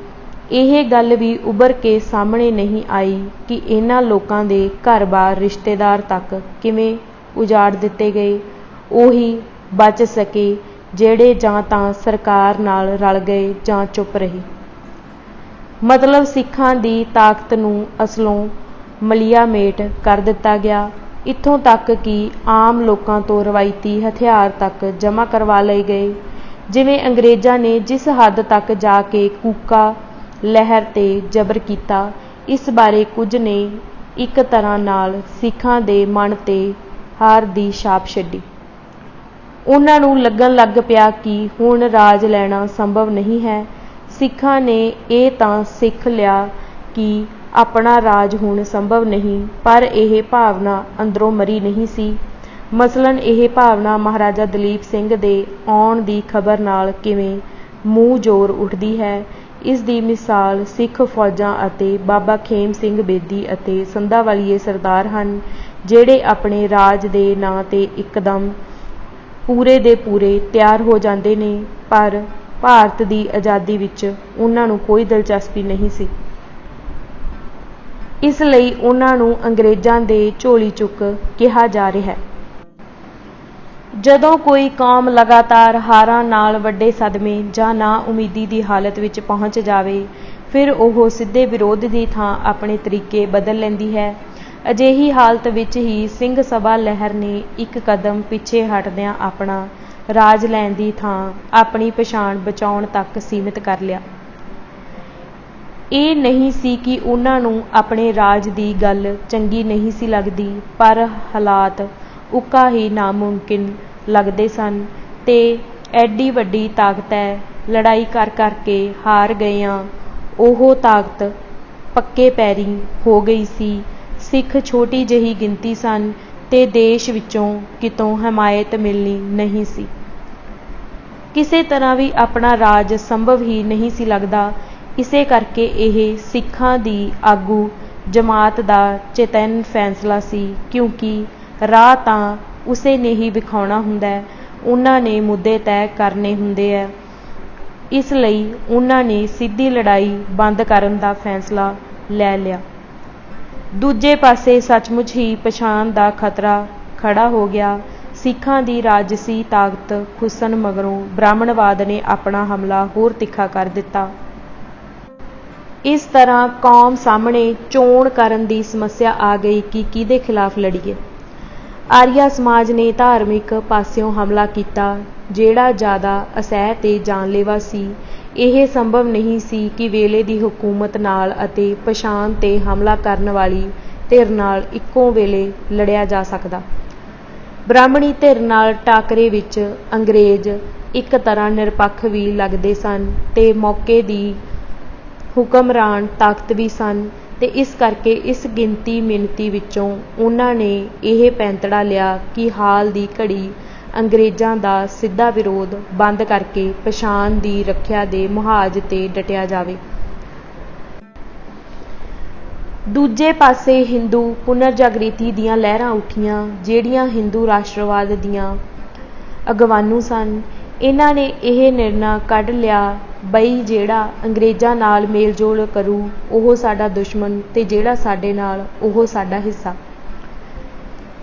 ਇਹ ਗੱਲ ਵੀ ਉੱਭਰ ਕੇ ਸਾਹਮਣੇ ਨਹੀਂ ਆਈ ਕਿ ਇਹਨਾਂ ਲੋਕਾਂ ਦੇ ਘਰ-ਬਾਰ ਰਿਸ਼ਤੇਦਾਰ ਤੱਕ ਕਿਵੇਂ ਉਜਾੜ ਦਿੱਤੇ ਗਏ। ਉਹੀ ਬਚ ਸਕੇ ਜਿਹੜੇ ਜਾਂ ਤਾਂ ਸਰਕਾਰ ਨਾਲ ਰਲ ਗਏ ਜਾਂ ਚੁੱਪ ਰਹੇ। ਮਤਲਬ ਸਿੱਖਾਂ ਦੀ ਤਾਕਤ ਨੂੰ ਅਸਲੋਂ ਮਲੀਆ ਮੇਟ ਕਰ ਦਿੱਤਾ ਗਿਆ। ਇੱਥੋਂ ਤੱਕ ਕਿ ਆਮ ਲੋਕਾਂ ਤੋਂ ਰਵਾਇਤੀ ਹਥਿਆਰ ਤੱਕ ਜਮ੍ਹਾਂ ਕਰਵਾ ਲਏ ਗਏ। ਜਿਵੇਂ ਅੰਗਰੇਜ਼ਾਂ ਨੇ ਜਿਸ ਹੱਦ ਤੱਕ ਜਾ ਕੇ ਕੂਕਾ ਲਹਿਰ 'ਤੇ ਜ਼ਬਰ ਕੀਤਾ, ਇਸ ਬਾਰੇ ਕੁਝ ਨੇ ਇੱਕ ਤਰ੍ਹਾਂ ਨਾਲ ਸਿੱਖਾਂ ਦੇ ਮਨ 'ਤੇ ਹਾਰ ਦੀ ਛਾਪ ਛੱਡੀ। ਉਹਨਾਂ ਨੂੰ ਲੱਗਣ ਲੱਗ ਪਿਆ ਕਿ ਹੁਣ ਰਾਜ ਲੈਣਾ ਸੰਭਵ ਨਹੀਂ ਹੈ। ਸਿੱਖਾਂ ਨੇ ਇਹ ਤਾਂ ਸਿੱਖ ਲਿਆ ਕਿ ਆਪਣਾ ਰਾਜ ਹੁਣ ਸੰਭਵ ਨਹੀਂ, ਪਰ ਇਹ ਭਾਵਨਾ ਅੰਦਰੋਂ ਮਰੀ ਨਹੀਂ ਸੀ। ਮਸਲਨ ਇਹ ਭਾਵਨਾ ਮਹਾਰਾਜਾ ਦਲੀਪ ਸਿੰਘ ਦੇ ਆਉਣ ਦੀ ਖਬਰ ਨਾਲ ਕਿਵੇਂ ਮੂੰਹ ਜ਼ੋਰ ਉੱਠਦੀ ਹੈ, ਇਸ ਦੀ ਮਿਸਾਲ ਸਿੱਖ ਫੌਜਾਂ ਅਤੇ ਬਾਬਾ ਖੇਮ ਸਿੰਘ ਬੇਦੀ ਅਤੇ ਸੰਧਾਵਾਲੀਏ ਸਰਦਾਰ ਹਨ, ਜਿਹੜੇ ਆਪਣੇ ਰਾਜ ਦੇ ਨਾਂ 'ਤੇ ਇੱਕਦਮ ਪੂਰੇ ਦੇ ਪੂਰੇ ਤਿਆਰ ਹੋ ਜਾਂਦੇ ਨੇ, ਪਰ ਭਾਰਤ ਦੀ ਆਜ਼ਾਦੀ ਵਿੱਚ ਉਹਨਾਂ ਨੂੰ ਕੋਈ ਦਿਲਚਸਪੀ ਨਹੀਂ ਸੀ। ਇਸ ਲਈ ਉਹਨਾਂ ਨੂੰ ਅੰਗਰੇਜ਼ਾਂ ਦੇ ਝੋਲੀ ਚੁੱਕ ਕਿਹਾ ਜਾ ਰਿਹਾ ਹੈ। ਜਦੋਂ ਕੋਈ ਕੌਮ ਲਗਾਤਾਰ ਹਾਰਾਂ ਨਾਲ ਵੱਡੇ ਸਦਮੇ ਜਾਂ ਨਾਉਮੀਦੀ ਦੀ ਹਾਲਤ ਵਿੱਚ ਪਹੁੰਚ ਜਾਵੇ, ਫਿਰ ਉਹ ਸਿੱਧੇ ਵਿਰੋਧ ਦੀ ਥਾਂ ਆਪਣੇ ਤਰੀਕੇ ਬਦਲ ਲੈਂਦੀ ਹੈ। ਅਜਿਹੀ ਹਾਲਤ ਵਿੱਚ ਹੀ ਸਿੰਘ ਸਭਾ ਲਹਿਰ ਨੇ ਇੱਕ ਕਦਮ ਪਿੱਛੇ ਹਟਦਿਆਂ ਆਪਣਾ ਰਾਜ ਲੈਣ ਦੀ ਥਾਂ ਆਪਣੀ ਪਛਾਣ ਬਚਾਉਣ ਤੱਕ ਸੀਮਿਤ ਕਰ ਲਿਆ। ਇਹ ਨਹੀਂ ਸੀ ਕਿ ਉਹਨਾਂ ਨੂੰ ਆਪਣੇ ਰਾਜ ਦੀ ਗੱਲ ਚੰਗੀ ਨਹੀਂ ਸੀ ਲੱਗਦੀ, ਪਰ ਹਾਲਾਤ ਉੱਕਾ ਹੀ ਨਾਮੁਮਕਿਨ ਲੱਗਦੇ ਸਨ ਤੇ ਐਡੀ ਵੱਡੀ ਤਾਕਤ ਹੈ, ਲੜਾਈ ਕਰ ਕਰਕੇ ਹਾਰ ਗਈਆਂ ਉਹ ਤਾਕਤ ਪੱਕੇ ਪੈਰੀਂ ਹੋ ਗਈ ਸੀ। ਸਿੱਖ ਛੋਟੀ ਜਿਹੀ ਗਿਣਤੀ ਸਨ ਤੇ ਦੇਸ਼ ਵਿੱਚੋਂ ਕਿਤੋਂ ਹਮਾਇਤ ਮਿਲਣੀ ਨਹੀਂ ਸੀ। ਕਿਸੇ ਤਰ੍ਹਾਂ ਵੀ ਆਪਣਾ ਰਾਜ ਸੰਭਵ ਹੀ ਨਹੀਂ ਸੀ ਲੱਗਦਾ। ਇਸੇ ਕਰਕੇ ਇਹ ਸਿੱਖਾਂ ਦੀ ਆਗੂ ਜਮਾਤ ਦਾ ਚੇਤੰਨ ਫੈਸਲਾ ਸੀ, ਕਿਉਂਕਿ ਰਾਹ ਤਾਂ ਉਸੇ ਨੇ ਹੀ ਵਿਖਾਉਣਾ ਹੁੰਦਾ ਹੈ, ਉਹਨਾਂ ਨੇ ਮੁੱਦੇ ਤੈਅ ਕਰਨੇ ਹੁੰਦੇ ਹੈ। ਇਸ ਲਈ ਉਹਨਾਂ ਨੇ ਸਿੱਧੀ ਲੜਾਈ ਬੰਦ ਕਰਨ ਦਾ ਫੈਸਲਾ ਲੈ ਲਿਆ। ਦੂਜੇ ਪਾਸੇ ਸੱਚਮੁੱਚ ਹੀ ਪਛਾਣ ਦਾ ਖਤਰਾ ਖੜਾ ਹੋ ਗਿਆ। ਸਿੱਖਾਂ ਦੀ ਰਾਜਸੀ ਤਾਕਤ ਖੁੱਸਣ ਮਗਰੋਂ ਬ੍ਰਾਹਮਣਵਾਦ ਨੇ ਆਪਣਾ ਹਮਲਾ ਹੋਰ ਤਿੱਖਾ ਕਰ ਦਿੱਤਾ। ਇਸ ਤਰ੍ਹਾਂ ਕੌਮ ਸਾਹਮਣੇ ਚੋਣ ਕਰਨ ਦੀ ਸਮੱਸਿਆ ਆ ਗਈ ਕਿ ਕਿਹਦੇ ਖਿਲਾਫ ਲੜੀਏ। ਆਰੀਆ ਸਮਾਜ ਨੇ ਧਾਰਮਿਕ ਪਾਸਿਓਂ ਹਮਲਾ ਕੀਤਾ, ਜਿਹੜਾ ਜ਼ਿਆਦਾ ਅਸਹਿ ਤੇ ਜਾਨਲੇਵਾ ਸੀ। ਇਹ ਸੰਭਵ ਨਹੀਂ ਸੀ ਕਿ ਵੇਲੇ ਦੀ ਹਕੂਮਤ ਨਾਲ ਅਤੇ ਪਛਾਣ 'ਤੇ ਹਮਲਾ ਕਰਨ ਵਾਲੀ ਧਿਰ ਨਾਲ ਇੱਕੋ ਵੇਲੇ ਲੜਿਆ ਜਾ ਸਕਦਾ। ਬ੍ਰਾਹਮਣੀ ਧਿਰ ਨਾਲ ਟਾਕਰੇ ਵਿੱਚ ਅੰਗਰੇਜ਼ ਇੱਕ ਤਰ੍ਹਾਂ ਨਿਰਪੱਖ ਵੀ ਲੱਗਦੇ ਸਨ ਤੇ ਮੌਕੇ ਦੀ ਹੁਕਮਰਾਨ ਤਾਕਤ ਵੀ ਸਨ, ਤੇ ਇਸ ਕਰਕੇ ਇਸ ਗਿਣਤੀ ਮਿਣਤੀ ਵਿੱਚੋਂ ਉਹਨਾਂ ਨੇ ਇਹ ਪੈਂਤੜਾ ਲਿਆ ਕਿ ਹਾਲ ਦੀ ਘੜੀ ਅੰਗਰੇਜ਼ਾਂ ਦਾ ਸਿੱਧਾ ਵਿਰੋਧ ਬੰਦ ਕਰਕੇ ਪਛਾਣ ਦੀ ਰੱਖਿਆ ਦੇ ਮੁਹਾਜ਼ 'ਤੇ ਡਟਿਆ ਜਾਵੇ। ਦੂਜੇ ਪਾਸੇ ਹਿੰਦੂ ਪੁਨਰ ਜਾਗ੍ਰਿਤੀ ਦੀਆਂ ਲਹਿਰਾਂ ਉੱਠੀਆਂ, ਜਿਹੜੀਆਂ ਹਿੰਦੂ ਰਾਸ਼ਟਰਵਾਦ ਦੀਆਂ ਅਗਵਾਨੂ ਸਨ। ਇਹਨਾਂ ਨੇ ਇਹ ਨਿਰਣਾ ਕੱਢ ਲਿਆ ਬਈ ਜਿਹੜਾ ਅੰਗਰੇਜ਼ਾਂ ਨਾਲ ਮੇਲ-ਜੋਲ ਕਰੂ ਉਹ ਸਾਡਾ ਦੁਸ਼ਮਣ, ਤੇ ਜਿਹੜਾ ਸਾਡੇ ਨਾਲ ਉਹ ਸਾਡਾ ਹਿੱਸਾ।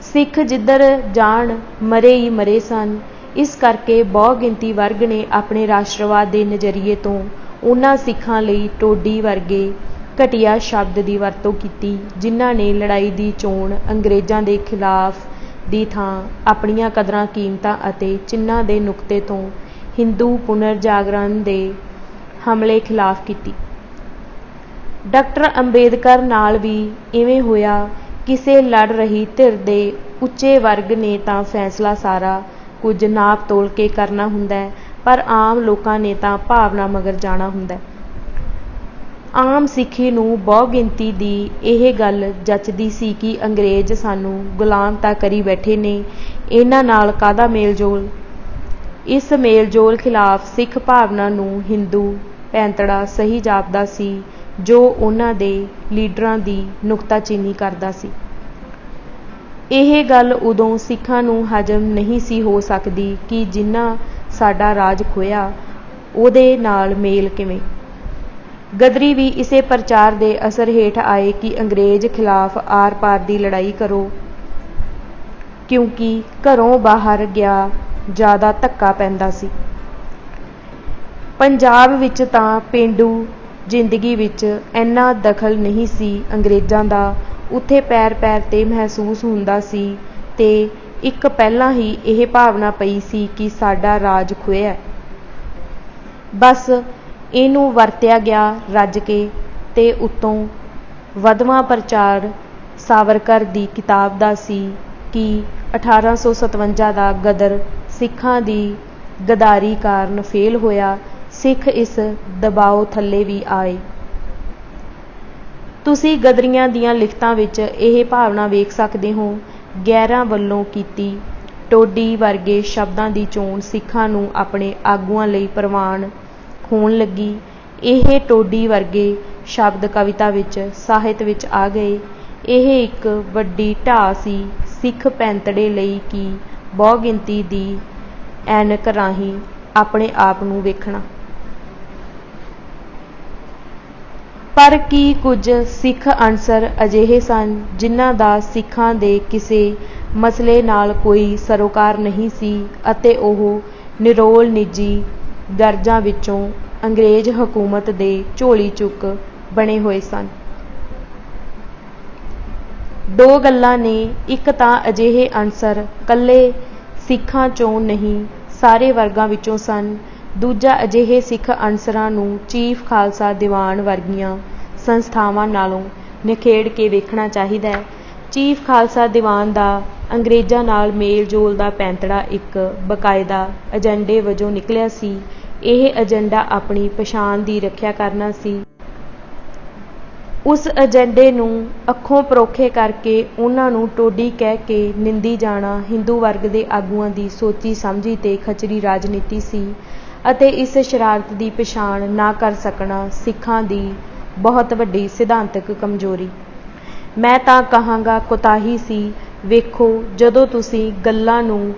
ਸਿੱਖ ਜਿੱਧਰ ਜਾਣ ਮਰੇ ਹੀ ਮਰੇ ਸਨ। ਇਸ ਕਰਕੇ ਬਹੁ ਗਿਣਤੀ ਵਰਗ ਨੇ ਆਪਣੇ ਰਾਸ਼ਟਰਵਾਦ ਦੇ ਨਜ਼ਰੀਏ ਤੋਂ ਉਹਨਾਂ ਸਿੱਖਾਂ ਲਈ ਟੋਡੀ ਵਰਗੇ ਘਟੀਆ ਸ਼ਬਦ ਦੀ ਵਰਤੋਂ ਕੀਤੀ, ਜਿਨ੍ਹਾਂ ਨੇ ਲੜਾਈ ਦੀ ਚੋਣ ਅੰਗਰੇਜ਼ਾਂ ਦੇ ਖਿਲਾਫ ਦੀ ਥਾਂ ਆਪਣੀਆਂ ਕਦਰਾਂ ਕੀਮਤਾਂ ਅਤੇ ਚਿੰਨ੍ਹਾਂ ਦੇ ਨੁਕਤੇ ਤੋਂ ਹਿੰਦੂ ਪੁਨਰ ਜਾਗਰਣ ਦੇ ਹਮਲੇ ਖਿਲਾਫ ਕੀਤੀ। ਡਾਕਟਰ ਅੰਬੇਦਕਰ ਨਾਲ ਵੀ ਇਵੇਂ ਹੋਇਆ। ਕਿਸੇ ਲੜ ਰਹੀ ਧਿਰ ਦੇ ਉੱਚੇ ਵਰਗ ਨੇ ਤਾਂ ਫੈਸਲਾ ਸਾਰਾ ਕੁਝ ਨਾਪ ਤੋਲ ਕੇ ਕਰਨਾ ਹੁੰਦਾ ਹੈ, ਪਰ ਆਮ ਲੋਕਾਂ ਨੇ ਤਾਂ ਭਾਵਨਾ ਮਗਰ ਜਾਣਾ ਹੁੰਦਾ ਹੈ। ਆਮ ਸਿੱਖੀ ਨੂੰ ਬਹੁ ਗਿਣਤੀ ਦੀ ਇਹ ਗੱਲ ਜੱਚਦੀ ਸੀ ਕਿ ਅੰਗਰੇਜ਼ ਸਾਨੂੰ ਗੁਲਾਮ ਤਾਂ ਕਰੀ ਬੈਠੇ ਨੇ, ਇਹਨਾਂ ਨਾਲ ਕਾਹਦਾ ਮੇਲ-ਜੋਲ। ਇਸ ਮੇਲ-ਜੋਲ ਖਿਲਾਫ ਸਿੱਖ ਭਾਵਨਾ ਨੂੰ ਹਿੰਦੂ ਪੈਂਤੜਾ ਸਹੀ ਜਾਪਦਾ ਸੀ, ਜੋ ਉਹਨਾਂ ਦੇ ਲੀਡਰਾਂ ਦੀ ਨੁਕਤਾਚੀਨੀ ਕਰਦਾ ਸੀ। ਇਹ ਗੱਲ ਉਦੋਂ ਸਿੱਖਾਂ ਨੂੰ ਹਜ਼ਮ ਨਹੀਂ ਸੀ ਹੋ ਸਕਦੀ ਕਿ ਜਿਨ੍ਹਾਂ ਸਾਡਾ ਰਾਜ ਖੋਹਿਆ ਉਹਦੇ ਨਾਲ ਮੇਲ ਕਿਵੇਂ। ਗਦਰੀ ਵੀ ਇਸੇ ਪ੍ਰਚਾਰ ਦੇ ਅਸਰ ਹੇਠ ਆਏ ਕਿ ਅੰਗਰੇਜ਼ ਖਿਲਾਫ ਆਰ ਪਾਰ ਦੀ ਲੜਾਈ ਕਰੋ, ਕਿਉਂਕਿ ਘਰੋਂ ਬਾਹਰ ਗਿਆ ਜ਼ਿਆਦਾ ਧੱਕਾ ਪੈਂਦਾ ਸੀ। ਪੰਜਾਬ ਵਿੱਚ ਤਾਂ ਪੇਂਡੂ ਜ਼ਿੰਦਗੀ ਵਿੱਚ ਇੰਨਾ ਦਖਲ ਨਹੀਂ ਸੀ ਅੰਗਰੇਜ਼ਾਂ ਦਾ, ਉੱਥੇ ਪੈਰ ਪੈਰ 'ਤੇ ਮਹਿਸੂਸ ਹੁੰਦਾ ਸੀ ਤੇ ਇੱਕ ਪਹਿਲਾਂ ਹੀ ਇਹ ਭਾਵਨਾ ਪਈ ਸੀ ਕਿ ਸਾਡਾ ਰਾਜ ਖੋਹਿਆ। ਬਸ ਇਹਨੂੰ ਵਰਤਿਆ ਗਿਆ ਰੱਜ ਕੇ, ਤੇ ਉੱਤੋਂ ਵਧਵਾਂ ਪ੍ਰਚਾਰ ਸਾਵਰਕਰ ਦੀ ਕਿਤਾਬ ਦਾ ਸੀ ਕਿ 1857 ਦਾ ਗਦਰ ਸਿੱਖਾਂ ਦੀ ਗਦਾਰੀ ਕਾਰਨ ਫੇਲ ਹੋਇਆ। ਸਿੱਖ ਇਸ ਦਬਾਓ ਥੱਲੇ ਵੀ ਆਏ। ਤੁਸੀਂ ਗਦਰੀਆਂ ਦੀਆਂ ਲਿਖਤਾਂ ਵਿੱਚ ਇਹ ਭਾਵਨਾ ਵੇਖ ਸਕਦੇ ਹੋ। ਗੈਰਾਂ ਵੱਲੋਂ ਕੀਤੀ ਟੋਡੀ ਵਰਗੇ ਸ਼ਬਦਾਂ ਦੀ ਚੋਣ ਸਿੱਖਾਂ ਨੂੰ ਆਪਣੇ ਆਗੂਆਂ ਲਈ ਪ੍ਰਵਾਨ ਹੋਣ ਲੱਗੀ। ਇਹ ਟੋਡੀ ਵਰਗੇ ਸ਼ਬਦ ਕਵਿਤਾ ਵਿੱਚ, ਸਾਹਿਤ ਵਿੱਚ ਆ ਗਏ। ਇਹ ਇੱਕ ਵੱਡੀ ਢਾਹ ਸੀ ਸਿੱਖ ਪੈਂਤੜੇ ਲਈ ਕਿ ਬਹੁਗਿਣਤੀ ਦੀ ਐਨਕ ਰਾਹੀਂ ਆਪਣੇ ਆਪ ਨੂੰ ਵੇਖਣਾ। ਪਰ ਕੀ ਕੁਝ ਸਿੱਖ ਅਨਸਰ ਅਜਿਹੇ ਸਨ ਜਿਨ੍ਹਾਂ ਦਾ ਸਿੱਖਾਂ ਦੇ ਕਿਸੇ ਮਸਲੇ ਨਾਲ ਕੋਈ ਸਰੋਕਾਰ ਨਹੀਂ ਸੀ ਅਤੇ ਉਹ ਨਿਰੋਲ ਨਿੱਜੀ ਗਰਜਾਂ ਵਿੱਚੋਂ ਅੰਗਰੇਜ਼ ਹਕੂਮਤ ਦੇ ਝੋਲੀ ਚੁੱਕ ਬਣੇ ਹੋਏ ਸਨ। ਦੋ ਗੱਲਾਂ ਨੇ, ਇੱਕ ਤਾਂ ਅਜਿਹੇ ਅਨਸਰ ਕੱਲੇ ਸਿੱਖਾਂ 'ਚੋਂ ਨਹੀਂ ਸਾਰੇ ਵਰਗਾਂ ਵਿੱਚੋਂ ਸਨ, ਦੂਜਾ ਅਜਿਹੇ ਸਿੱਖ ਅਨਸਰਾਂ ਨੂੰ ਚੀਫ ਖਾਲਸਾ ਦੀਵਾਨ ਵਰਗੀਆਂ ਸੰਸਥਾਵਾਂ ਨਾਲੋਂ ਨਿਖੇੜ ਕੇ ਵੇਖਣਾ ਚਾਹੀਦਾ ਹੈ। ਚੀਫ ਖਾਲਸਾ ਦੀਵਾਨ ਦਾ ਅੰਗਰੇਜ਼ਾਂ ਨਾਲ ਮੇਲ ਜੋਲ ਦਾ ਪੈਂਤੜਾ ਇੱਕ ਬਕਾਇਦਾ ਏਜੰਡੇ ਵਜੋਂ ਨਿਕਲਿਆ ਸੀ। ਇਹ ਏਜੰਡਾ ਆਪਣੀ ਪਛਾਣ ਦੀ ਰੱਖਿਆ ਕਰਨਾ ਸੀ। ਉਸ ਏਜੰਡੇ ਨੂੰ ਅੱਖੋਂ ਪਰੋਖੇ ਕਰਕੇ ਉਹਨਾਂ ਨੂੰ ਟੋਡੀ ਕਹਿ ਕੇ ਨਿੰਦੀ ਜਾਣਾ ਹਿੰਦੂ ਵਰਗ ਦੇ ਆਗੂਆਂ ਦੀ ਸੋਚੀ ਸਮਝੀ ਤੇ ਖਚਰੀ ਰਾਜਨੀਤੀ ਸੀ ਅਤੇ ਇਸ ਸ਼ਰਾਰਤ ਦੀ ਪਛਾਣ ਨਾ ਕਰ ਸਕਣਾ ਸਿੱਖਾਂ ਦੀ ਬਹੁਤ ਵੱਡੀ ਸਿਧਾਂਤਕ ਕਮਜ਼ੋਰੀ, ਮੈਂ ਤਾਂ ਕਹਾਂਗਾ ਕੋਤਾਹੀ ਸੀ। ਵੇਖੋ, ਜਦੋਂ ਤੁਸੀਂ ਗੱਲਾਂ ਨੂੰ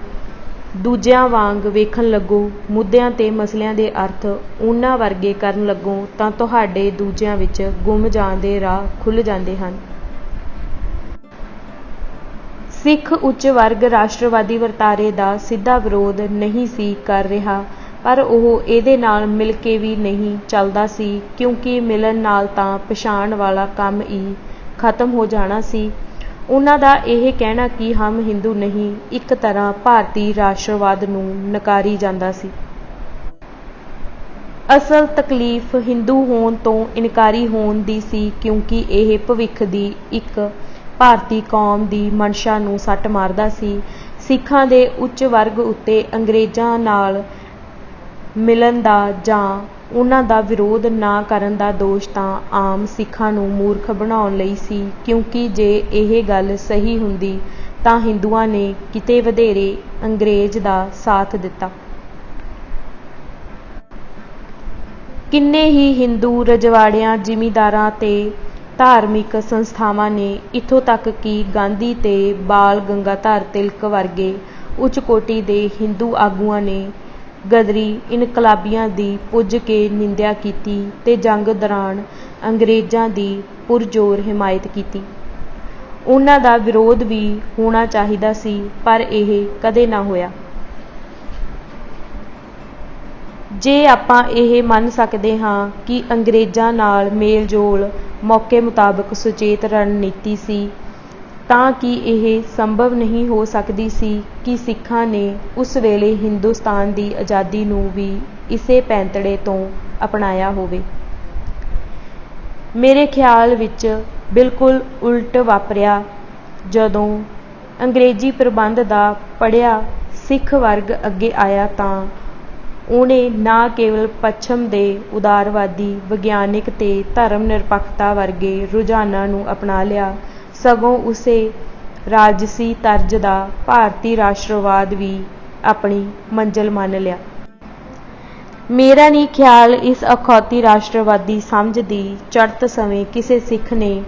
ਦੂਜਿਆਂ ਵਾਂਗ ਵੇਖਣ ਲੱਗੋ, ਮੁੱਦਿਆਂ ਤੇ ਮਸਲਿਆਂ ਦੇ ਅਰਥ ਉਹਨਾਂ ਵਰਗੇ ਕਰਨ ਲੱਗੋ, ਤਾਂ ਤੁਹਾਡੇ ਦੂਜਿਆਂ ਵਿੱਚ ਗੁੰਮ ਜਾਣ ਦੇ ਰਾਹ ਖੁੱਲ੍ਹ ਜਾਂਦੇ ਹਨ। ਸਿੱਖ ਉੱਚ ਵਰਗ ਰਾਸ਼ਟਰਵਾਦੀ ਵਰਤਾਰੇ ਦਾ ਸਿੱਧਾ ਵਿਰੋਧ ਨਹੀਂ ਸੀ ਕਰ ਰਿਹਾ, ਪਰ ਉਹ ਇਹਦੇ ਨਾਲ ਮਿਲ ਕੇ ਵੀ ਨਹੀਂ ਚੱਲਦਾ ਸੀ, ਕਿਉਂਕਿ ਮਿਲਣ ਨਾਲ ਤਾਂ ਪਛਾਣ ਵਾਲਾ ਕੰਮ ਹੀ ਖਤਮ ਹੋ ਜਾਣਾ ਸੀ। ਉਹਨਾਂ ਦਾ ਇਹ ਕਹਿਣਾ ਕਿ ਹਮ ਹਿੰਦੂ ਨਹੀਂ, ਇੱਕ ਤਰ੍ਹਾਂ ਭਾਰਤੀ ਰਾਸ਼ਟਰਵਾਦ ਨੂੰ ਨਕਾਰੀ ਜਾਂਦਾ ਸੀ। ਅਸਲ ਤਕਲੀਫ ਹਿੰਦੂ ਹੋਣ ਤੋਂ ਇਨਕਾਰੀ ਹੋਣ ਦੀ ਸੀ, ਕਿਉਂਕਿ ਇਹ ਭਵਿੱਖ ਦੀ ਇੱਕ ਭਾਰਤੀ ਕੌਮ ਦੀ ਮਨਸ਼ਾ ਨੂੰ ਸੱਟ ਮਾਰਦਾ ਸੀ। ਸਿੱਖਾਂ ਦੇ ਉੱਚ ਵਰਗ ਉੱਤੇ ਅੰਗਰੇਜ਼ਾਂ ਨਾਲ ਮਿਲਣ ਦਾ ਜਾਂ ਉਹਨਾਂ ਦਾ ਵਿਰੋਧ ਨਾ ਕਰਨ ਦਾ ਦੋਸ਼ ਤਾਂ ਆਮ ਸਿੱਖਾਂ ਨੂੰ ਮੂਰਖ ਬਣਾਉਣ ਲਈ ਸੀ, ਕਿਉਂਕਿ ਜੇ ਇਹ ਗੱਲ ਸਹੀ ਹੁੰਦੀ ਤਾਂ ਹਿੰਦੂਆਂ ਨੇ ਕਿਤੇ ਵਧੇਰੇ ਅੰਗਰੇਜ਼ ਦਾ ਸਾਥ ਦਿੱਤਾ। ਕਿੰਨੇ ਹੀ ਹਿੰਦੂ ਰਜਵਾੜਿਆਂ, ਜ਼ਿਮੀਂਦਾਰਾਂ ਤੇ ਧਾਰਮਿਕ ਸੰਸਥਾਵਾਂ ਨੇ, ਇੱਥੋਂ ਤੱਕ ਕਿ ਗਾਂਧੀ ਤੇ ਬਾਲ ਗੰਗਾਧਰ ਤਿਲਕ ਵਰਗੇ ਉੱਚ ਕੋਟੀ ਦੇ ਹਿੰਦੂ ਆਗੂਆਂ ਨੇ ਗਦਰੀ ਇਨਕਲਾਬੀਆਂ ਦੀ ਪੁੱਜ ਕੇ ਨਿੰਦਿਆ ਕੀਤੀ ਤੇ ਜੰਗ ਦੌਰਾਨ ਅੰਗਰੇਜ਼ਾਂ ਦੀ ਪੁਰਜ਼ੋਰ ਹਿਮਾਇਤ ਕੀਤੀ। ਉਹਨਾਂ ਦਾ ਵਿਰੋਧ ਵੀ ਹੋਣਾ ਚਾਹੀਦਾ ਸੀ, ਪਰ ਇਹ ਕਦੇ ਨਾ ਹੋਇਆ। ਜੇ ਆਪਾਂ ਇਹ ਮੰਨ ਸਕਦੇ ਹਾਂ ਕਿ ਅੰਗਰੇਜ਼ਾਂ ਨਾਲ ਮੇਲ ਜੋਲ ਮੌਕੇ ਮੁਤਾਬਕ ਸੁਚੇਤ ਰਣਨੀਤੀ ਸੀ, ਤਾਂ ਕੀ ਇਹ ਸੰਭਵ ਨਹੀਂ ਹੋ ਸਕਦੀ ਸੀ ਕਿ ਸਿੱਖਾਂ ਨੇ ਉਸ ਵੇਲੇ ਹਿੰਦੁਸਤਾਨ ਦੀ ਆਜ਼ਾਦੀ ਨੂੰ ਵੀ ਇਸੇ ਪੈਂਤੜੇ ਤੋਂ ਅਪਣਾਇਆ ਹੋਵੇ? ਮੇਰੇ ਖਿਆਲ ਵਿੱਚ ਬਿਲਕੁਲ ਉਲਟ ਵਾਪਰਿਆ। ਜਦੋਂ ਅੰਗਰੇਜ਼ੀ ਪ੍ਰਬੰਧ ਦਾ ਪੜ੍ਹਿਆ ਸਿੱਖ ਵਰਗ ਅੱਗੇ ਆਇਆ ਤਾਂ ਉਹਨੇ ਨਾ ਕੇਵਲ ਪੱਛਮ ਦੇ ਉਦਾਰਵਾਦੀ, ਵਿਗਿਆਨਿਕ ਤੇ ਧਰਮ ਨਿਰਪੱਖਤਾ ਵਰਗੇ ਰੁਝਾਨਾਂ ਨੂੰ ਅਪਣਾ ਲਿਆ, ਸਗੋਂ ਉਸੇ ਰਾਜਸੀ ਤਰਜ਼ ਦਾ ਭਾਰਤੀ ਰਾਸ਼ਟਰਵਾਦ ਵੀ ਆਪਣੀ ਮੰਜ਼ਿਲ ਮੰਨ ਲਿਆ। ਮੇਰਾ ਨਹੀਂ ਖਿਆਲ ਇਸ ਅਖੌਤੀ ਰਾਸ਼ਟਰਵਾਦੀ ਸਮਝ ਦੀ ਚੜ੍ਹਤ ਸਮੇਂ ਕਿਸੇ ਸਿੱਖ ਨੇ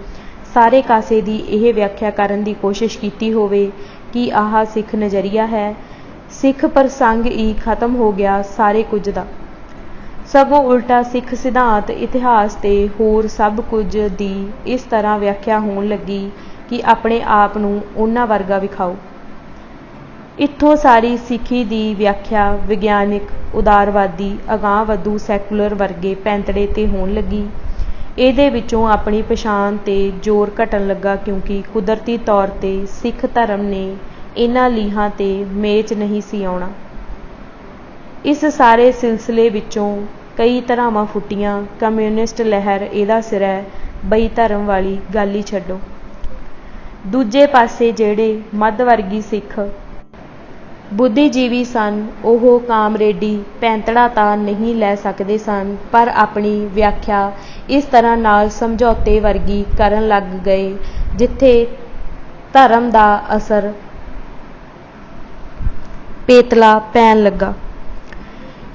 ਸਾਰੇ ਕਾਸੇ ਦੀ ਇਹ ਵਿਆਖਿਆ ਕਰਨ ਦੀ ਕੋਸ਼ਿਸ਼ ਕੀਤੀ ਹੋਵੇ ਕਿ ਆਹ ਸਿੱਖ ਨਜ਼ਰੀਆ ਹੈ, ਸਿੱਖ ਪ੍ਰਸੰਗ ਹੀ ਖਤਮ ਹੋ ਗਿਆ ਸਾਰੇ ਕੁਝ ਦਾ। ਸਗੋਂ ਉਲਟਾ ਸਿੱਖ ਸਿਧਾਂਤ, ਇਤਿਹਾਸ ਤੇ ਹੋਰ ਸਭ ਕੁਝ ਦੀ ਇਸ ਤਰ੍ਹਾਂ ਵਿਆਖਿਆ ਹੋਣ ਲੱਗੀ ਕਿ ਆਪਣੇ ਆਪ ਨੂੰ ਉਹਨਾਂ ਵਰਗਾ ਵਿਖਾਓ। ਇੱਥੋਂ ਸਾਰੀ ਸਿੱਖੀ ਦੀ ਵਿਆਖਿਆ ਵਿਗਿਆਨਿਕ, ਉਦਾਰਵਾਦੀ, ਅਗਾਂਹ-ਵਧੂ, ਸੈਕੂਲਰ ਵਰਗੇ ਪੈਂਤੜੇ ਤੇ ਹੋਣ ਲੱਗੀ। ਇਹਦੇ ਵਿੱਚੋਂ ਆਪਣੀ ਪਛਾਣ ਤੇ ਜ਼ੋਰ ਘਟਣ ਲੱਗਾ, ਕਿਉਂਕਿ ਕੁਦਰਤੀ ਤੌਰ ਤੇ ਸਿੱਖ ਧਰਮ ਨੇ ਇਹਨਾਂ ਲੀਹਾਂ ਤੇ ਮੇਚ ਨਹੀਂ ਸੀ ਆਉਣਾ। ਇਸ ਸਾਰੇ ਸਿਲਸਿਲੇ ਵਿੱਚੋਂ ਕਈ ਧਾਰਾਵਾਂ ਫੁੱਟੀਆਂ। ਕਮਿਊਨਿਸਟ ਲਹਿਰ ਇਹਦਾ ਸਿਰਾ, ਬਈ ਧਰਮ ਵਾਲੀ ਗੱਲ ਹੀ ਛੱਡੋ। ਦੂਜੇ ਪਾਸੇ ਜਿਹੜੇ ਮੱਧ-ਵਰਗੀ ਸਿੱਖ ਬੁੱਧੀਜੀਵੀ ਸਨ, ਉਹ ਕਾਮਰੇਡੀ ਪੈਂਤੜਾ ਤਾਂ ਨਹੀਂ ਲੈ ਸਕਦੇ ਸਨ, ਪਰ ਆਪਣੀ ਵਿਆਖਿਆ ਇਸ ਤਰ੍ਹਾਂ ਨਾਲ ਸਮਝੌਤੇ ਵਰਗੀ ਕਰਨ ਲੱਗ ਗਏ ਜਿੱਥੇ ਧਰਮ ਦਾ ਅਸਰ ਪੇਤਲਾ ਪੈਣ ਲੱਗਾ।